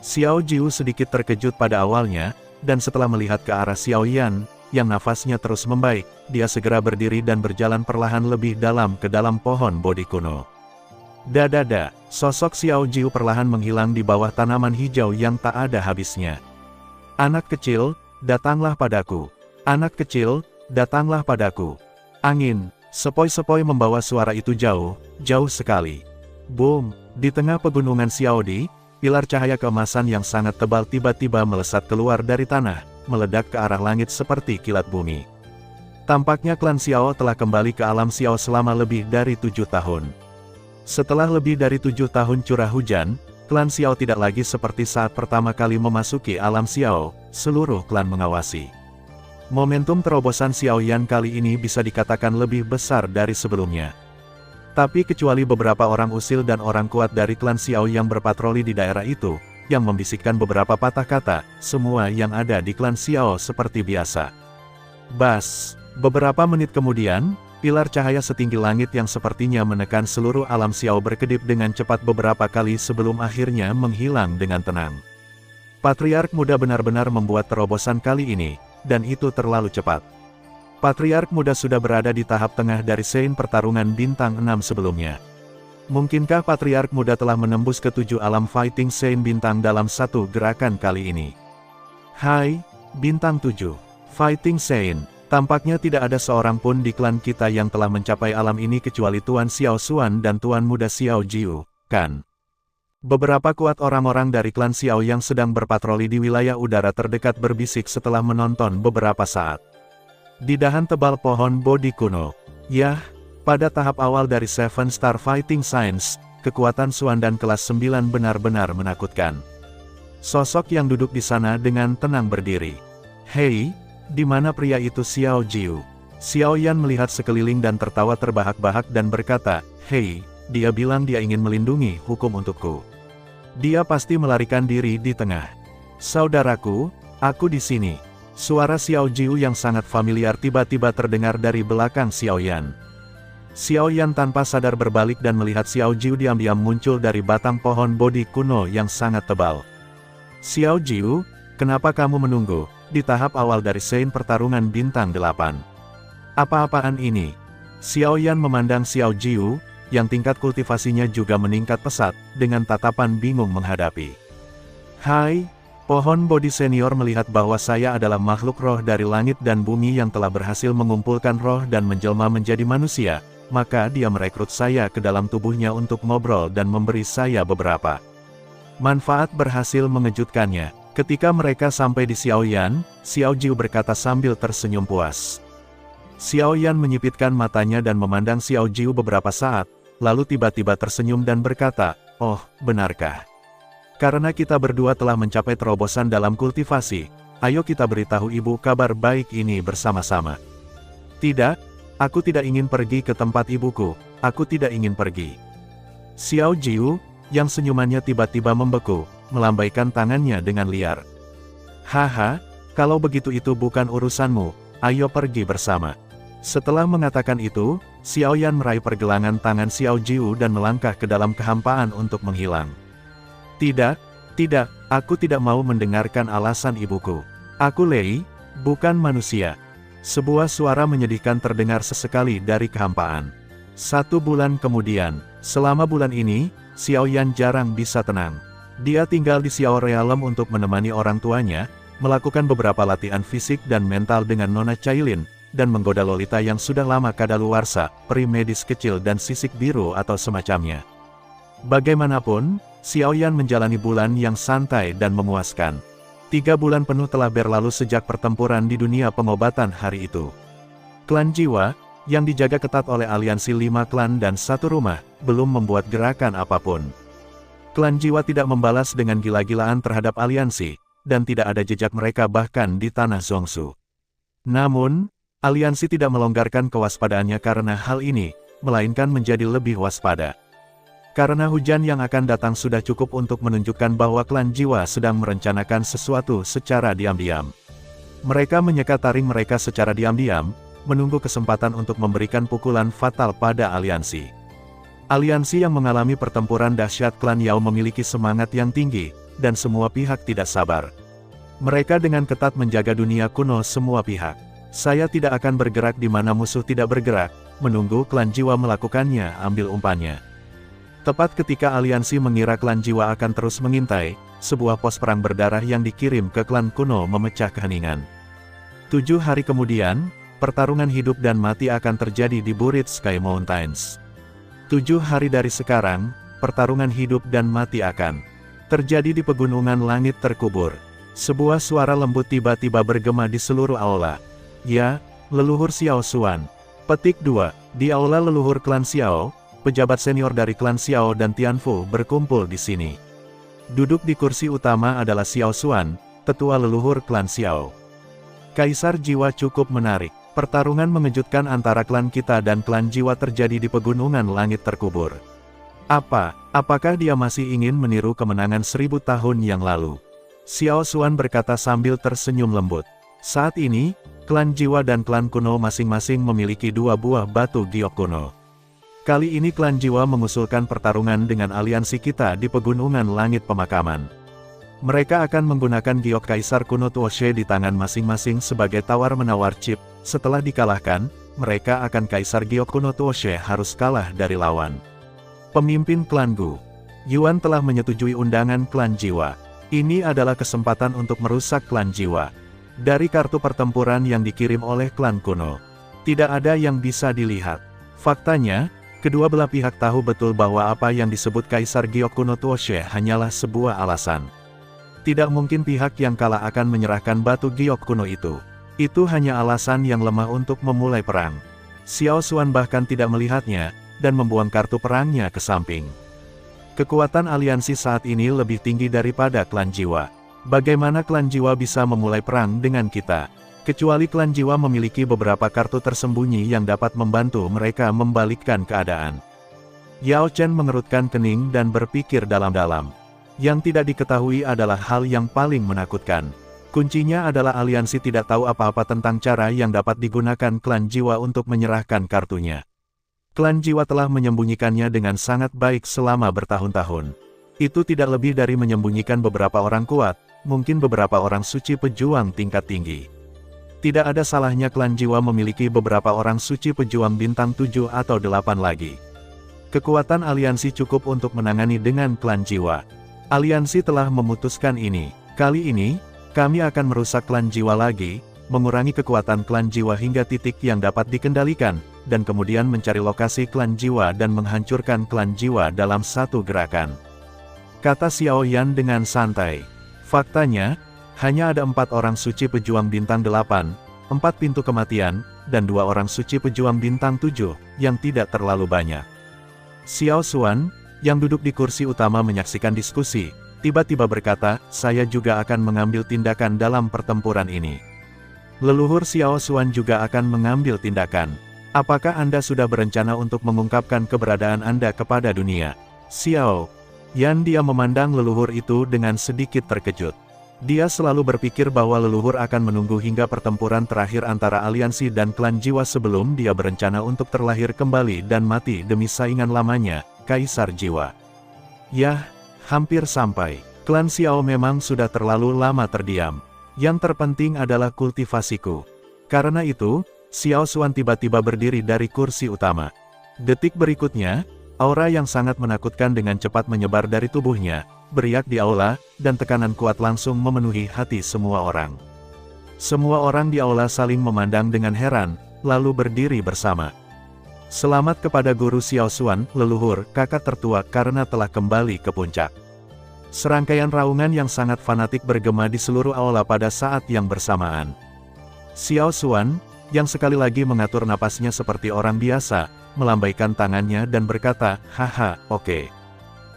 Xiao Jiu sedikit terkejut pada awalnya, dan setelah melihat ke arah Xiao Yan, yang nafasnya terus membaik, dia segera berdiri dan berjalan perlahan lebih dalam ke dalam pohon bodi kuno. Dadada, sosok Xiao Jiu perlahan menghilang di bawah tanaman hijau yang tak ada habisnya. Anak kecil, datanglah padaku. Anak kecil, datanglah padaku. Angin, sepoi-sepoi membawa suara itu jauh, jauh sekali. Boom, di tengah pegunungan Xiaodi, pilar cahaya keemasan yang sangat tebal tiba-tiba melesat keluar dari tanah, meledak ke arah langit seperti kilat bumi. Tampaknya klan Xiao telah kembali ke alam Xiao selama lebih dari 7 tahun. Setelah lebih dari 7 tahun curah hujan, klan Xiao tidak lagi seperti saat pertama kali memasuki alam Xiao, seluruh klan mengawasi. Momentum terobosan Xiao Yan kali ini bisa dikatakan lebih besar dari sebelumnya. Tapi kecuali beberapa orang usil dan orang kuat dari klan Xiao yang berpatroli di daerah itu, yang membisikkan beberapa patah kata, semua yang ada di klan Xiao seperti biasa. Bas, beberapa menit kemudian, pilar cahaya setinggi langit yang sepertinya menekan seluruh alam Xiao berkedip dengan cepat beberapa kali sebelum akhirnya menghilang dengan tenang. Patriark muda benar-benar membuat terobosan kali ini, dan itu terlalu cepat. Patriark muda sudah berada di tahap tengah dari scene pertarungan bintang 6 sebelumnya. Mungkinkah Patriark Muda telah menembus ke-7 alam Fighting Saint Bintang dalam satu gerakan kali ini? Hai, Bintang 7. Fighting Saint, tampaknya tidak ada seorang pun di klan kita yang telah mencapai alam ini kecuali Tuan Xiao Xuan dan Tuan Muda Xiao Jiu, kan? Beberapa kuat orang-orang dari klan Xiao yang sedang berpatroli di wilayah udara terdekat berbisik setelah menonton beberapa saat. Di dahan tebal pohon Bodhi kuno. Yah, pada tahap awal dari Seven Star Fighting Science, kekuatan Xuan dan kelas 9 benar-benar menakutkan. Sosok yang duduk di sana dengan tenang berdiri. Hei, di mana pria itu Xiao Jiu? Xiao Yan melihat sekeliling dan tertawa terbahak-bahak dan berkata, hei, dia bilang dia ingin melindungi hukum untukku. Dia pasti melarikan diri di tengah. Saudaraku, aku di sini. Suara Xiao Jiu yang sangat familiar tiba-tiba terdengar dari belakang Xiao Yan. Xiao Yan tanpa sadar berbalik dan melihat Xiao Jiu diam-diam muncul dari batang pohon Bodhi kuno yang sangat tebal. Xiao Jiu, kenapa kamu menunggu, di tahap awal dari Saint pertarungan bintang 8? Apa-apaan ini? Xiao Yan memandang Xiao Jiu, yang tingkat kultivasinya juga meningkat pesat, dengan tatapan bingung menghadapi. Hai, pohon Bodhi senior melihat bahwa saya adalah makhluk roh dari langit dan bumi yang telah berhasil mengumpulkan roh dan menjelma menjadi manusia, maka dia merekrut saya ke dalam tubuhnya untuk ngobrol dan memberi saya beberapa manfaat berhasil mengejutkannya. Ketika mereka sampai di Xiao Yan, Xiao Jiu berkata sambil tersenyum puas. Xiao Yan menyipitkan matanya dan memandang Xiao Jiu beberapa saat, lalu tiba-tiba tersenyum dan berkata, oh, benarkah? Karena kita berdua telah mencapai terobosan dalam kultivasi, ayo kita beritahu ibu kabar baik ini bersama-sama. Tidak, aku tidak ingin pergi ke tempat ibuku, aku tidak ingin pergi. Xiao Jiu, yang senyumannya tiba-tiba membeku, melambaikan tangannya dengan liar. Haha, kalau begitu itu bukan urusanmu, ayo pergi bersama. Setelah mengatakan itu, Xiao Yan meraih pergelangan tangan Xiao Jiu dan melangkah ke dalam kehampaan untuk menghilang. Tidak, tidak, aku tidak mau mendengarkan alasan ibuku. Aku Lei, bukan manusia. Sebuah suara menyedihkan terdengar sesekali dari kehampaan. 1 bulan kemudian, selama bulan ini, Xiao Yan jarang bisa tenang. Dia tinggal di Xiao Realm untuk menemani orang tuanya, melakukan beberapa latihan fisik dan mental dengan Nona Cailin, dan menggoda Lolita yang sudah lama kadaluarsa, peri medis kecil dan sisik biru atau semacamnya. Bagaimanapun, Xiao Yan menjalani bulan yang santai dan memuaskan. 3 bulan penuh telah berlalu sejak pertempuran di dunia pengobatan hari itu. Klan Jiwa, yang dijaga ketat oleh aliansi 5 klan dan 1 rumah, belum membuat gerakan apapun. Klan Jiwa tidak membalas dengan gila-gilaan terhadap aliansi, dan tidak ada jejak mereka bahkan di tanah Zhongshu. Namun, aliansi tidak melonggarkan kewaspadaannya karena hal ini, melainkan menjadi lebih waspada. Karena hujan yang akan datang sudah cukup untuk menunjukkan bahwa klan Jiwa sedang merencanakan sesuatu secara diam-diam. Mereka menyekat taring mereka secara diam-diam, menunggu kesempatan untuk memberikan pukulan fatal pada aliansi. Aliansi yang mengalami pertempuran dahsyat klan Yao memiliki semangat yang tinggi, dan semua pihak tidak sabar. Mereka dengan ketat menjaga dunia kuno semua pihak. Saya tidak akan bergerak di mana musuh tidak bergerak, menunggu klan Jiwa melakukannya, ambil umpannya. Tepat ketika aliansi mengira klan Jiwa akan terus mengintai, sebuah pos perang berdarah yang dikirim ke klan kuno memecah keheningan. 7 hari kemudian, pertarungan hidup dan mati akan terjadi di Buried Sky Mountains. 7 hari dari sekarang, pertarungan hidup dan mati akan terjadi di pegunungan langit terkubur. Sebuah suara lembut tiba-tiba bergema di seluruh aula. Ya, leluhur Xiao Xuan. Petik 2. Di aula leluhur klan Xiao, pejabat senior dari klan Xiao dan Tianfu berkumpul di sini. Duduk di kursi utama adalah Xiao Xuan, tetua leluhur klan Xiao. Kaisar Jiwa cukup menarik. Pertarungan mengejutkan antara klan kita dan klan Jiwa terjadi di pegunungan langit terkubur. Apakah dia masih ingin meniru kemenangan 1000 tahun yang lalu? Xiao Xuan berkata sambil tersenyum lembut. Saat ini, klan Jiwa dan klan kuno masing-masing memiliki 2 buah batu giok kuno. Kali ini klan Jiwa mengusulkan pertarungan dengan aliansi kita di pegunungan langit pemakaman. Mereka akan menggunakan giok kaisar kuno Tuoshe di tangan masing-masing sebagai tawar-menawar chip. Setelah dikalahkan, mereka akan kaisar giok kuno Tuoshe harus kalah dari lawan. Pemimpin klan Gu. Yuan telah menyetujui undangan klan Jiwa. Ini adalah kesempatan untuk merusak klan Jiwa. Dari kartu pertempuran yang dikirim oleh klan kuno, tidak ada yang bisa dilihat. Faktanya, kedua belah pihak tahu betul bahwa apa yang disebut Kaisar Giok kuno Tuoshe hanyalah sebuah alasan. Tidak mungkin pihak yang kalah akan menyerahkan batu giok kuno itu. Itu hanya alasan yang lemah untuk memulai perang. Xiao Xuan bahkan tidak melihatnya, dan membuang kartu perangnya ke samping. Kekuatan aliansi saat ini lebih tinggi daripada klan Jiwa. Bagaimana klan Jiwa bisa memulai perang dengan kita? Kecuali klan Jiwa memiliki beberapa kartu tersembunyi yang dapat membantu mereka membalikkan keadaan. Yao Chen mengerutkan kening dan berpikir dalam-dalam. Yang tidak diketahui adalah hal yang paling menakutkan. Kuncinya adalah aliansi tidak tahu apa-apa tentang cara yang dapat digunakan klan Jiwa untuk menyerahkan kartunya. Klan Jiwa telah menyembunyikannya dengan sangat baik selama bertahun-tahun. Itu tidak lebih dari menyembunyikan beberapa orang kuat, mungkin beberapa orang suci pejuang tingkat tinggi. Tidak ada salahnya klan Jiwa memiliki beberapa orang suci pejuang bintang 7 atau 8 lagi. Kekuatan aliansi cukup untuk menangani dengan klan Jiwa. Aliansi telah memutuskan ini. Kali ini, kami akan merusak klan Jiwa lagi, mengurangi kekuatan klan Jiwa hingga titik yang dapat dikendalikan, dan kemudian mencari lokasi klan Jiwa dan menghancurkan klan Jiwa dalam satu gerakan. Kata Xiao Yan dengan santai. Faktanya, hanya ada 4 orang suci pejuang bintang 8, 4 pintu kematian, dan 2 orang suci pejuang bintang 7, yang tidak terlalu banyak. Xiao Xuan, yang duduk di kursi utama menyaksikan diskusi, tiba-tiba berkata, saya juga akan mengambil tindakan dalam pertempuran ini. Leluhur Xiao Xuan juga akan mengambil tindakan. Apakah Anda sudah berencana untuk mengungkapkan keberadaan Anda kepada dunia? Xiao Yan dia memandang leluhur itu dengan sedikit terkejut. Dia selalu berpikir bahwa leluhur akan menunggu hingga pertempuran terakhir antara aliansi dan klan Jiwa sebelum dia berencana untuk terlahir kembali dan mati demi saingan lamanya, Kaisar Jiwa. Yah, hampir sampai. Klan Xiao memang sudah terlalu lama terdiam. Yang terpenting adalah kultivasiku. Karena itu, Xiao Xuan tiba-tiba berdiri dari kursi utama. Detik berikutnya, aura yang sangat menakutkan dengan cepat menyebar dari tubuhnya, beriak di aula, dan tekanan kuat langsung memenuhi hati semua orang. Semua orang di aula saling memandang dengan heran, lalu berdiri bersama. Selamat kepada Guru Xiao Xuan, leluhur, kakak tertua karena telah kembali ke puncak. Serangkaian raungan yang sangat fanatik bergema di seluruh aula pada saat yang bersamaan. Xiao Xuan, yang sekali lagi mengatur napasnya seperti orang biasa, melambaikan tangannya dan berkata, haha, oke.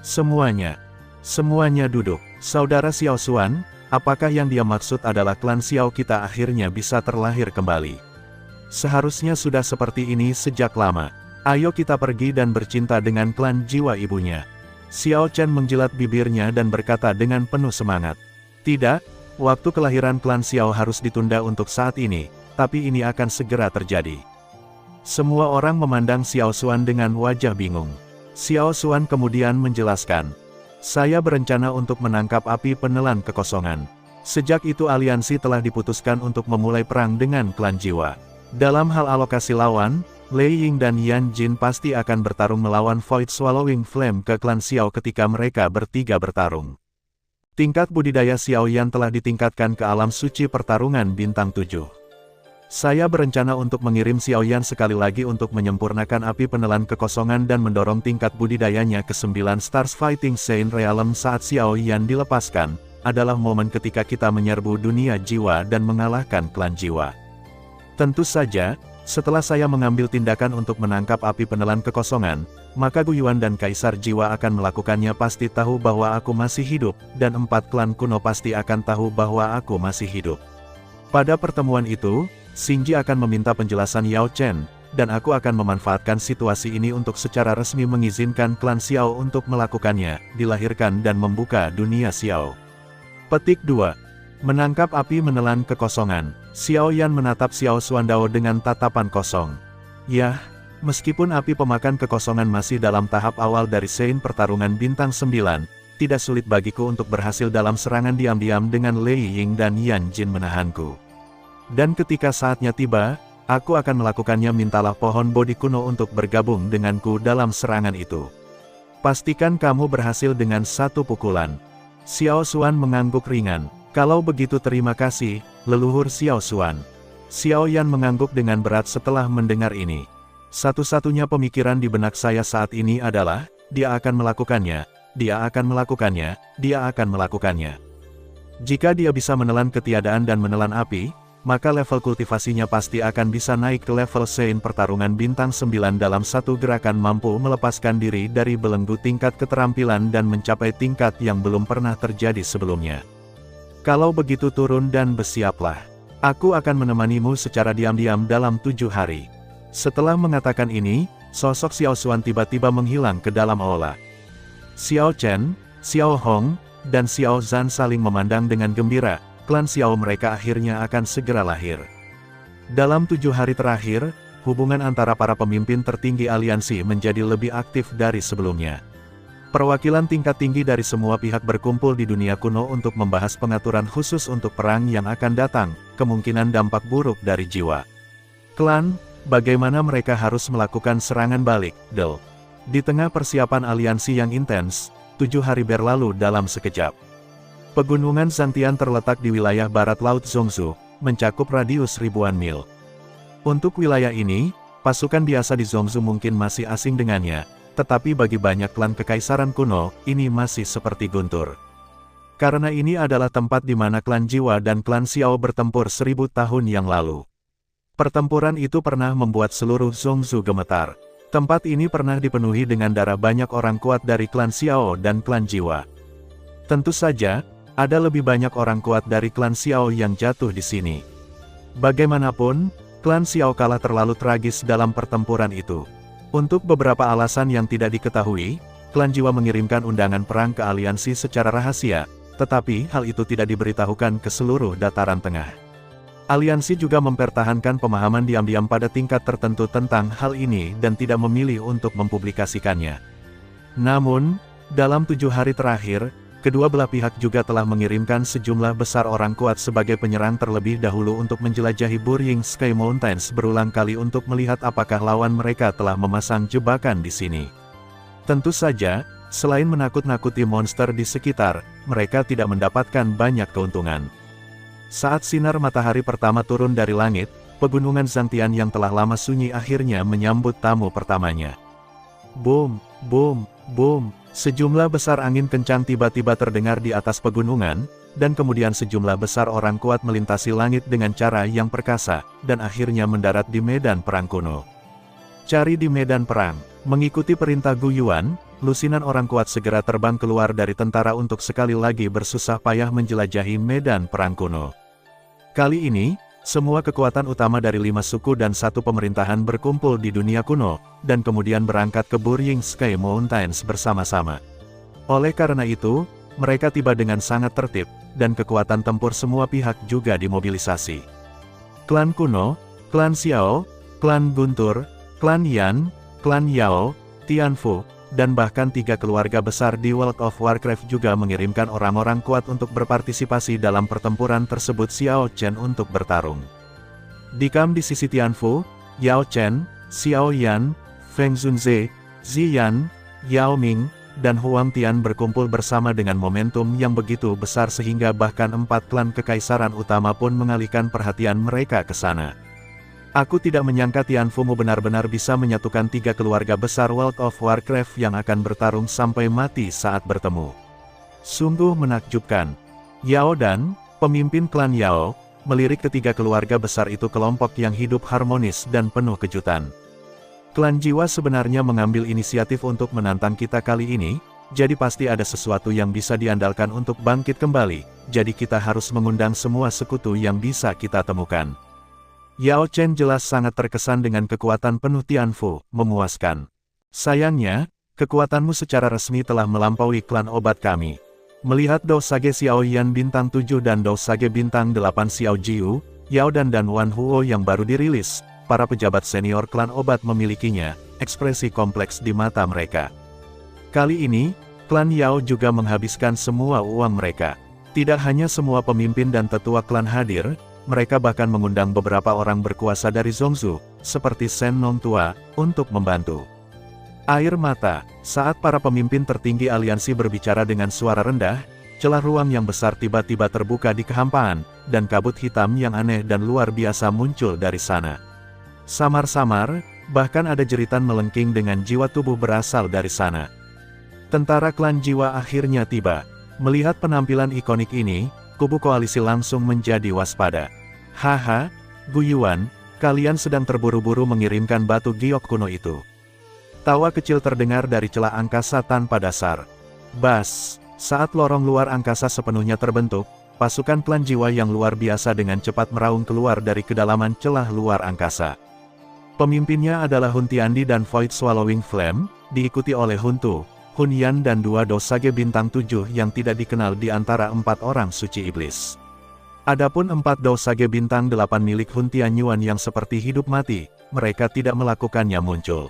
Semuanya duduk. Saudara Xiao Xuan, apakah yang dia maksud adalah klan Xiao kita akhirnya bisa terlahir kembali? Seharusnya sudah seperti ini sejak lama. Ayo kita pergi dan bercinta dengan klan Jiwa ibunya. Xiao Chen menjilat bibirnya dan berkata dengan penuh semangat. Tidak, waktu kelahiran klan Xiao harus ditunda untuk saat ini, tapi ini akan segera terjadi. Semua orang memandang Xiao Xuan dengan wajah bingung. Xiao Xuan kemudian menjelaskan. Saya berencana untuk menangkap api penelan kekosongan. Sejak itu aliansi telah diputuskan untuk memulai perang dengan klan Jiwa. Dalam hal alokasi lawan, Lei Ying dan Yan Jin pasti akan bertarung melawan Void Swallowing Flame ke klan Xiao ketika mereka bertiga bertarung. Tingkat budidaya Xiao Yan telah ditingkatkan ke alam suci pertarungan bintang 7. Saya berencana untuk mengirim Xiao Yan sekali lagi untuk menyempurnakan api penelan kekosongan dan mendorong tingkat budidayanya ke 9 Stars Fighting Saint Realm saat Xiao Yan dilepaskan, adalah momen ketika kita menyerbu dunia jiwa dan mengalahkan klan Jiwa. Tentu saja, setelah saya mengambil tindakan untuk menangkap api penelan kekosongan, maka Gu Yuan dan Kaisar Jiwa akan melakukannya pasti tahu bahwa aku masih hidup, dan 4 klan kuno pasti akan tahu bahwa aku masih hidup. Pada pertemuan itu, Xingji akan meminta penjelasan Yao Chen, dan aku akan memanfaatkan situasi ini untuk secara resmi mengizinkan klan Xiao untuk melakukannya, dilahirkan dan membuka dunia Xiao. Petik 2. Menangkap api menelan kekosongan. Xiao Yan menatap Xiao Xuandao dengan tatapan kosong. Yah, meskipun api pemakan kekosongan masih dalam tahap awal dari Sein pertarungan bintang 9, tidak sulit bagiku untuk berhasil dalam serangan diam-diam dengan Lei Ying dan Yan Jin menahanku. Dan ketika saatnya tiba, aku akan melakukannya. Mintalah pohon bodi kuno untuk bergabung denganku dalam serangan itu. Pastikan kamu berhasil dengan satu pukulan. Xiao Xuan mengangguk ringan. Kalau begitu terima kasih, leluhur Xiao Xuan. Xiao Yan mengangguk dengan berat setelah mendengar ini. Satu-satunya pemikiran di benak saya saat ini adalah, dia akan melakukannya, dia akan melakukannya, dia akan melakukannya. Jika dia bisa menelan ketiadaan dan menelan api, maka level kultivasinya pasti akan bisa naik ke level Sein. Pertarungan bintang 9 dalam satu gerakan mampu melepaskan diri dari belenggu tingkat keterampilan dan mencapai tingkat yang belum pernah terjadi sebelumnya. Kalau begitu turun dan bersiaplah. Aku akan menemanimu secara diam-diam dalam 7 hari. Setelah mengatakan ini, sosok Xiao Xuan tiba-tiba menghilang ke dalam aula. Xiao Chen, Xiao Hong, dan Xiao Zhan saling memandang dengan gembira, klan Xiao mereka akhirnya akan segera lahir. Dalam 7 hari terakhir, hubungan antara para pemimpin tertinggi aliansi menjadi lebih aktif dari sebelumnya. Perwakilan tingkat tinggi dari semua pihak berkumpul di dunia kuno untuk membahas pengaturan khusus untuk perang yang akan datang, kemungkinan dampak buruk dari jiwa klan, bagaimana mereka harus melakukan serangan balik, Del. Di tengah persiapan aliansi yang intens, 7 hari berlalu dalam sekejap. Pegunungan Zantian terletak di wilayah barat Laut Zhongzhou, mencakup radius ribuan mil. Untuk wilayah ini, pasukan biasa di Zhongzhou mungkin masih asing dengannya, tetapi bagi banyak klan kekaisaran kuno, ini masih seperti guntur. Karena ini adalah tempat di mana klan Jiwa dan klan Xiao bertempur 1000 tahun yang lalu. Pertempuran itu pernah membuat seluruh Zhongzhou gemetar. Tempat ini pernah dipenuhi dengan darah banyak orang kuat dari klan Xiao dan klan Jiwa. Tentu saja, ada lebih banyak orang kuat dari klan Xiao yang jatuh di sini. Bagaimanapun, klan Xiao kalah terlalu tragis dalam pertempuran itu. Untuk beberapa alasan yang tidak diketahui, klan Jiwa mengirimkan undangan perang ke aliansi secara rahasia, tetapi hal itu tidak diberitahukan ke seluruh dataran tengah. Aliansi juga mempertahankan pemahaman diam-diam pada tingkat tertentu tentang hal ini dan tidak memilih untuk mempublikasikannya. Namun, dalam 7 hari terakhir, kedua belah pihak juga telah mengirimkan sejumlah besar orang kuat sebagai penyerang terlebih dahulu untuk menjelajahi Burying Sky Mountains berulang kali untuk melihat apakah lawan mereka telah memasang jebakan di sini. Tentu saja, selain menakut-nakuti monster di sekitar, mereka tidak mendapatkan banyak keuntungan. Saat sinar matahari pertama turun dari langit, pegunungan Zantian yang telah lama sunyi akhirnya menyambut tamu pertamanya. Boom, boom, boom, sejumlah besar angin kencang tiba-tiba terdengar di atas pegunungan, dan kemudian sejumlah besar orang kuat melintasi langit dengan cara yang perkasa, dan akhirnya mendarat di medan perang kuno. Cari di medan perang. Mengikuti perintah Gu Yuan, lusinan orang kuat segera terbang keluar dari tentara untuk sekali lagi bersusah payah menjelajahi medan perang kuno. Kali ini, semua kekuatan utama dari 5 suku dan 1 pemerintahan berkumpul di dunia kuno, dan kemudian berangkat ke Burying Sky Mountains bersama-sama. Oleh karena itu, mereka tiba dengan sangat tertib, dan kekuatan tempur semua pihak juga dimobilisasi. Klan kuno, klan Xiao, klan Guntur, klan Yan, klan Yao, Tianfu, dan bahkan 3 keluarga besar di World of Warcraft juga mengirimkan orang-orang kuat untuk berpartisipasi dalam pertempuran tersebut. Xiao Chen untuk bertarung. Di kamp di sisi Tianfu, Yao Chen, Xiao Yan, Feng Zunze, Ziyan, Yao Ming, dan Huang Tian berkumpul bersama dengan momentum yang begitu besar sehingga bahkan 4 klan kekaisaran utama pun mengalihkan perhatian mereka ke sana. Aku tidak menyangka Tianfu benar-benar bisa menyatukan 3 keluarga besar World of Warcraft yang akan bertarung sampai mati saat bertemu. Sungguh menakjubkan. Yao Dan, pemimpin klan Yao, melirik ketiga keluarga besar itu kelompok yang hidup harmonis dan penuh kejutan. Klan Jiwa sebenarnya mengambil inisiatif untuk menantang kita kali ini, jadi pasti ada sesuatu yang bisa diandalkan untuk bangkit kembali, jadi kita harus mengundang semua sekutu yang bisa kita temukan. Yao Chen jelas sangat terkesan dengan kekuatan penuh Tianfu, memuaskan. Sayangnya, kekuatanmu secara resmi telah melampaui klan obat kami. Melihat Dou Sage Xiao Yan bintang 7 dan Dou Sage bintang 8 Xiao Jiu, Yao Dan Wan Huo yang baru dirilis, para pejabat senior klan obat memilikinya, ekspresi kompleks di mata mereka. Kali ini, klan Yao juga menghabiskan semua uang mereka. Tidak hanya semua pemimpin dan tetua klan hadir, mereka bahkan mengundang beberapa orang berkuasa dari Zhongzhou, seperti Shen Nong Tua, untuk membantu. Air mata. Saat para pemimpin tertinggi aliansi berbicara dengan suara rendah, celah ruang yang besar tiba-tiba terbuka di kehampaan, dan kabut hitam yang aneh dan luar biasa muncul dari sana. Samar-samar, bahkan ada jeritan melengking dengan jiwa tubuh berasal dari sana. Tentara klan jiwa akhirnya tiba. Melihat penampilan ikonik ini, kubu koalisi langsung menjadi waspada. Haha, Gu Yuan, kalian sedang terburu-buru mengirimkan batu giok kuno itu. Tawa kecil terdengar dari celah angkasa tanpa dasar. Bas, saat lorong luar angkasa sepenuhnya terbentuk, pasukan klan jiwa yang luar biasa dengan cepat meraung keluar dari kedalaman celah luar angkasa. Pemimpinnya adalah Hun Tiandi dan Void Swallowing Flame, diikuti oleh Hun Tu, Hun Yan dan dua Dosage bintang 7 yang tidak dikenal di antara 4 orang suci iblis. Adapun 4 Dosage bintang 8 milik Hun Tianyuan yang seperti hidup mati, mereka tidak melakukannya muncul.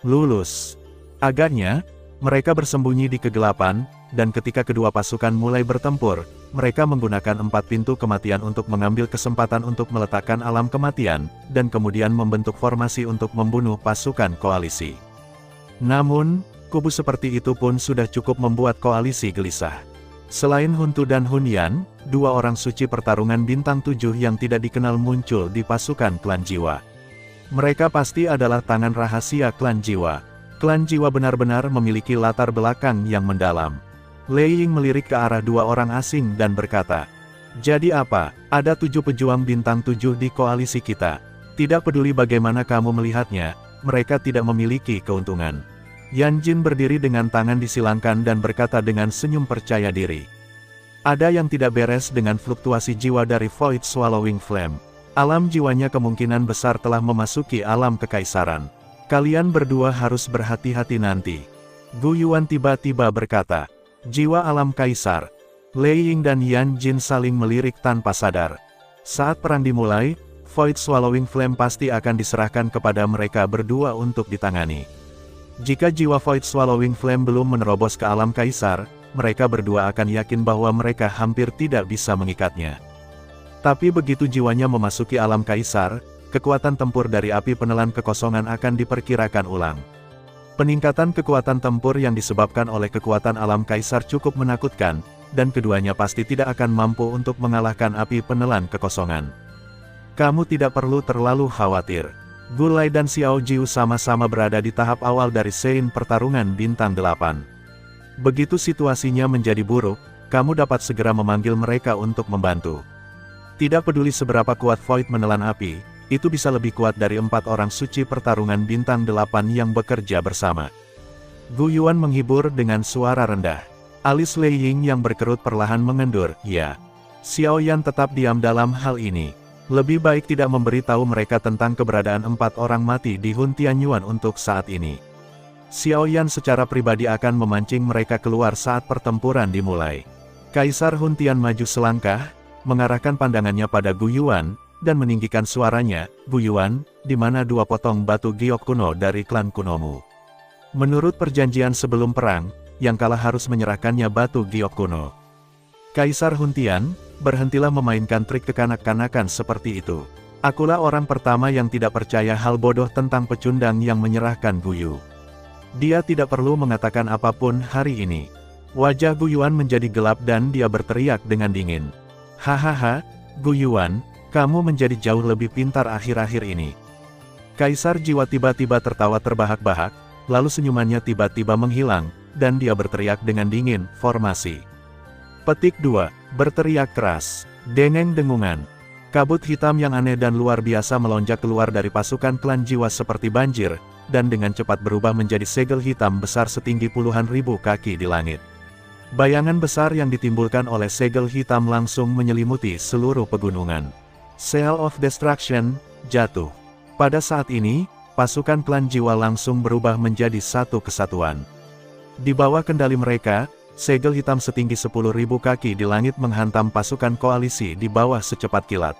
Lulus. Agaknya, mereka bersembunyi di kegelapan, dan ketika kedua pasukan mulai bertempur, mereka menggunakan 4 pintu kematian untuk mengambil kesempatan untuk meletakkan alam kematian, dan kemudian membentuk formasi untuk membunuh pasukan koalisi. Namun, kubu seperti itu pun sudah cukup membuat koalisi gelisah. Selain Hun Tu dan Hun Yan, 2 orang suci pertarungan bintang 7 yang tidak dikenal muncul di pasukan klan jiwa. Mereka pasti adalah tangan rahasia klan jiwa. Klan jiwa benar-benar memiliki latar belakang yang mendalam. Lei Ying melirik ke arah 2 orang asing dan berkata, "Jadi apa, ada 7 pejuang bintang 7 di koalisi kita. Tidak peduli bagaimana kamu melihatnya, mereka tidak memiliki keuntungan." Yan Jin berdiri dengan tangan disilangkan dan berkata dengan senyum percaya diri. Ada yang tidak beres dengan fluktuasi jiwa dari Void Swallowing Flame. Alam jiwanya kemungkinan besar telah memasuki alam kekaisaran. Kalian berdua harus berhati-hati nanti. Gu Yuan tiba-tiba berkata, "Jiwa alam kaisar." Lei Ying dan Yan Jin saling melirik tanpa sadar. Saat perang dimulai, Void Swallowing Flame pasti akan diserahkan kepada mereka berdua untuk ditangani. Jika jiwa Void Swallowing Flame belum menerobos ke alam kaisar, mereka berdua akan yakin bahwa mereka hampir tidak bisa mengikatnya. Tapi begitu jiwanya memasuki alam kaisar, kekuatan tempur dari api penelan kekosongan akan diperkirakan ulang. Peningkatan kekuatan tempur yang disebabkan oleh kekuatan alam kaisar cukup menakutkan, dan keduanya pasti tidak akan mampu untuk mengalahkan api penelan kekosongan. Kamu tidak perlu terlalu khawatir. Gulai dan Xiao Jiu sama-sama berada di tahap awal dari Sein pertarungan bintang 8. Begitu situasinya menjadi buruk, kamu dapat segera memanggil mereka untuk membantu. Tidak peduli seberapa kuat Void menelan api, itu bisa lebih kuat dari 4 orang suci pertarungan bintang 8 yang bekerja bersama. Gu Yuan menghibur dengan suara rendah. Alis Lei Ying yang berkerut perlahan mengendur, ya. Xiao Yan tetap diam dalam hal ini. Lebih baik tidak memberitahu mereka tentang keberadaan 4 orang mati di Hun Tianyuan untuk saat ini. Xiao Yan secara pribadi akan memancing mereka keluar saat pertempuran dimulai. Kaisar Hun Tian maju selangkah, mengarahkan pandangannya pada Gu Yuan, dan meninggikan suaranya, "Gu Yuan, di mana 2 potong batu giok kuno dari klan kunomu?" Menurut perjanjian sebelum perang, yang kalah harus menyerahkannya batu giok kuno. Kaisar Hun Tian, berhentilah memainkan trik kekanak-kanakan seperti itu. Akulah orang pertama yang tidak percaya hal bodoh tentang pecundang yang menyerahkan Gu Yu. Dia tidak perlu mengatakan apapun hari ini. Wajah Gu Yuan menjadi gelap dan dia berteriak dengan dingin. "Hahaha, Gu Yuan, kamu menjadi jauh lebih pintar akhir-akhir ini." Kaisar jiwa tiba-tiba tertawa terbahak-bahak, lalu senyumannya tiba-tiba menghilang, dan dia berteriak dengan dingin, "Formasi." Petik 2. Berteriak keras. Dengeng dengungan. Kabut hitam yang aneh dan luar biasa melonjak keluar dari pasukan klan jiwa seperti banjir, dan dengan cepat berubah menjadi segel hitam besar setinggi puluhan ribu kaki di langit. Bayangan besar yang ditimbulkan oleh segel hitam langsung menyelimuti seluruh pegunungan. Seal of Destruction jatuh. Pada saat ini, pasukan klan jiwa langsung berubah menjadi satu kesatuan. Di bawah kendali mereka, segel hitam setinggi 10.000 kaki di langit menghantam pasukan koalisi di bawah secepat kilat.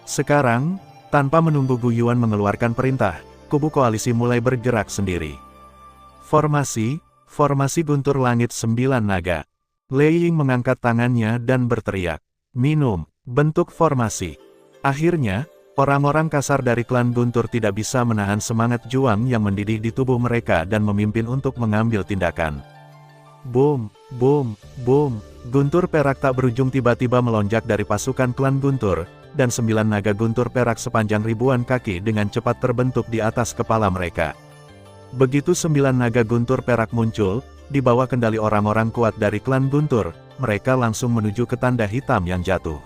Sekarang, tanpa menunggu Gu Yuan mengeluarkan perintah, kubu koalisi mulai bergerak sendiri. Formasi guntur langit 9 naga. Lei Ying mengangkat tangannya dan berteriak, "Minum." Bentuk formasi. Akhirnya, Orang-orang kasar dari klan Guntur tidak bisa menahan semangat juang yang mendidih di tubuh mereka dan memimpin untuk mengambil tindakan. Boom, boom, boom. Guntur perak tak berujung tiba-tiba melonjak dari pasukan klan Guntur, dan 9 naga guntur perak sepanjang ribuan kaki dengan cepat terbentuk di atas kepala mereka. Begitu 9 naga guntur perak muncul, di bawah kendali orang-orang kuat dari klan Guntur, mereka langsung menuju ke tanda hitam yang jatuh.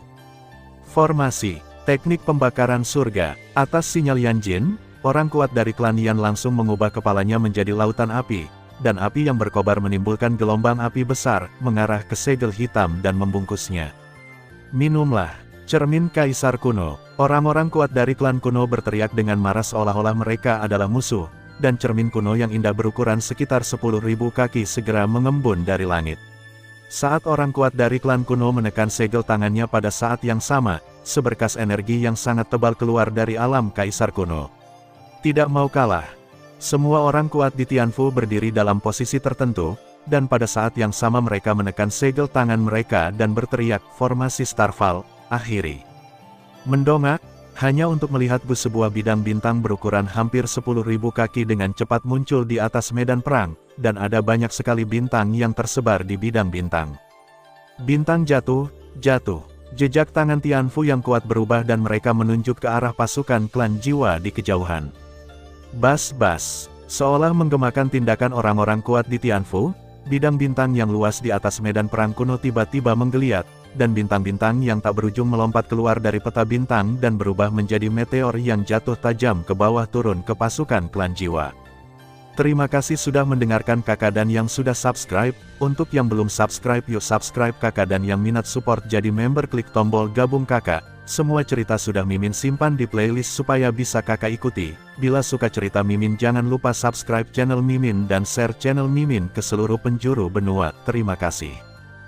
Formasi, teknik pembakaran surga. Atas sinyal Yan Jin, orang kuat dari klan Yan langsung mengubah kepalanya menjadi lautan api, dan api yang berkobar menimbulkan gelombang api besar, mengarah ke segel hitam dan membungkusnya. Minumlah. Cermin Kaisar Kuno. Orang-orang kuat dari klan kuno berteriak dengan marah seolah-olah mereka adalah musuh, dan cermin kuno yang indah berukuran sekitar 10.000 kaki segera mengembun dari langit. Saat orang kuat dari klan kuno menekan segel tangannya pada saat yang sama, seberkas energi yang sangat tebal keluar dari alam Kaisar Kuno. Tidak mau kalah. Semua orang kuat di Tianfu berdiri dalam posisi tertentu, dan pada saat yang sama mereka menekan segel tangan mereka dan berteriak, formasi Starfall, akhiri. Mendongak, hanya untuk melihat sebuah bidang bintang berukuran hampir 10.000 kaki dengan cepat muncul di atas medan perang, dan ada banyak sekali bintang yang tersebar di bidang bintang. Bintang jatuh, jatuh. Jejak tangan Tianfu yang kuat berubah dan mereka menunjuk ke arah pasukan klan jiwa di kejauhan. Bas-bas, seolah menggemakan tindakan orang-orang kuat di Tianfu, bidang bintang yang luas di atas medan perang kuno tiba-tiba menggeliat, dan bintang-bintang yang tak berujung melompat keluar dari peta bintang dan berubah menjadi meteor yang jatuh tajam ke bawah turun ke pasukan klan jiwa. Terima kasih sudah mendengarkan kakak dan yang sudah subscribe. Untuk yang belum subscribe yuk subscribe kakak, dan yang minat support jadi member klik tombol gabung kakak. Semua cerita sudah Mimin simpan di playlist supaya bisa kakak ikuti. Bila suka cerita Mimin jangan lupa subscribe channel Mimin dan share channel Mimin ke seluruh penjuru benua. Terima kasih.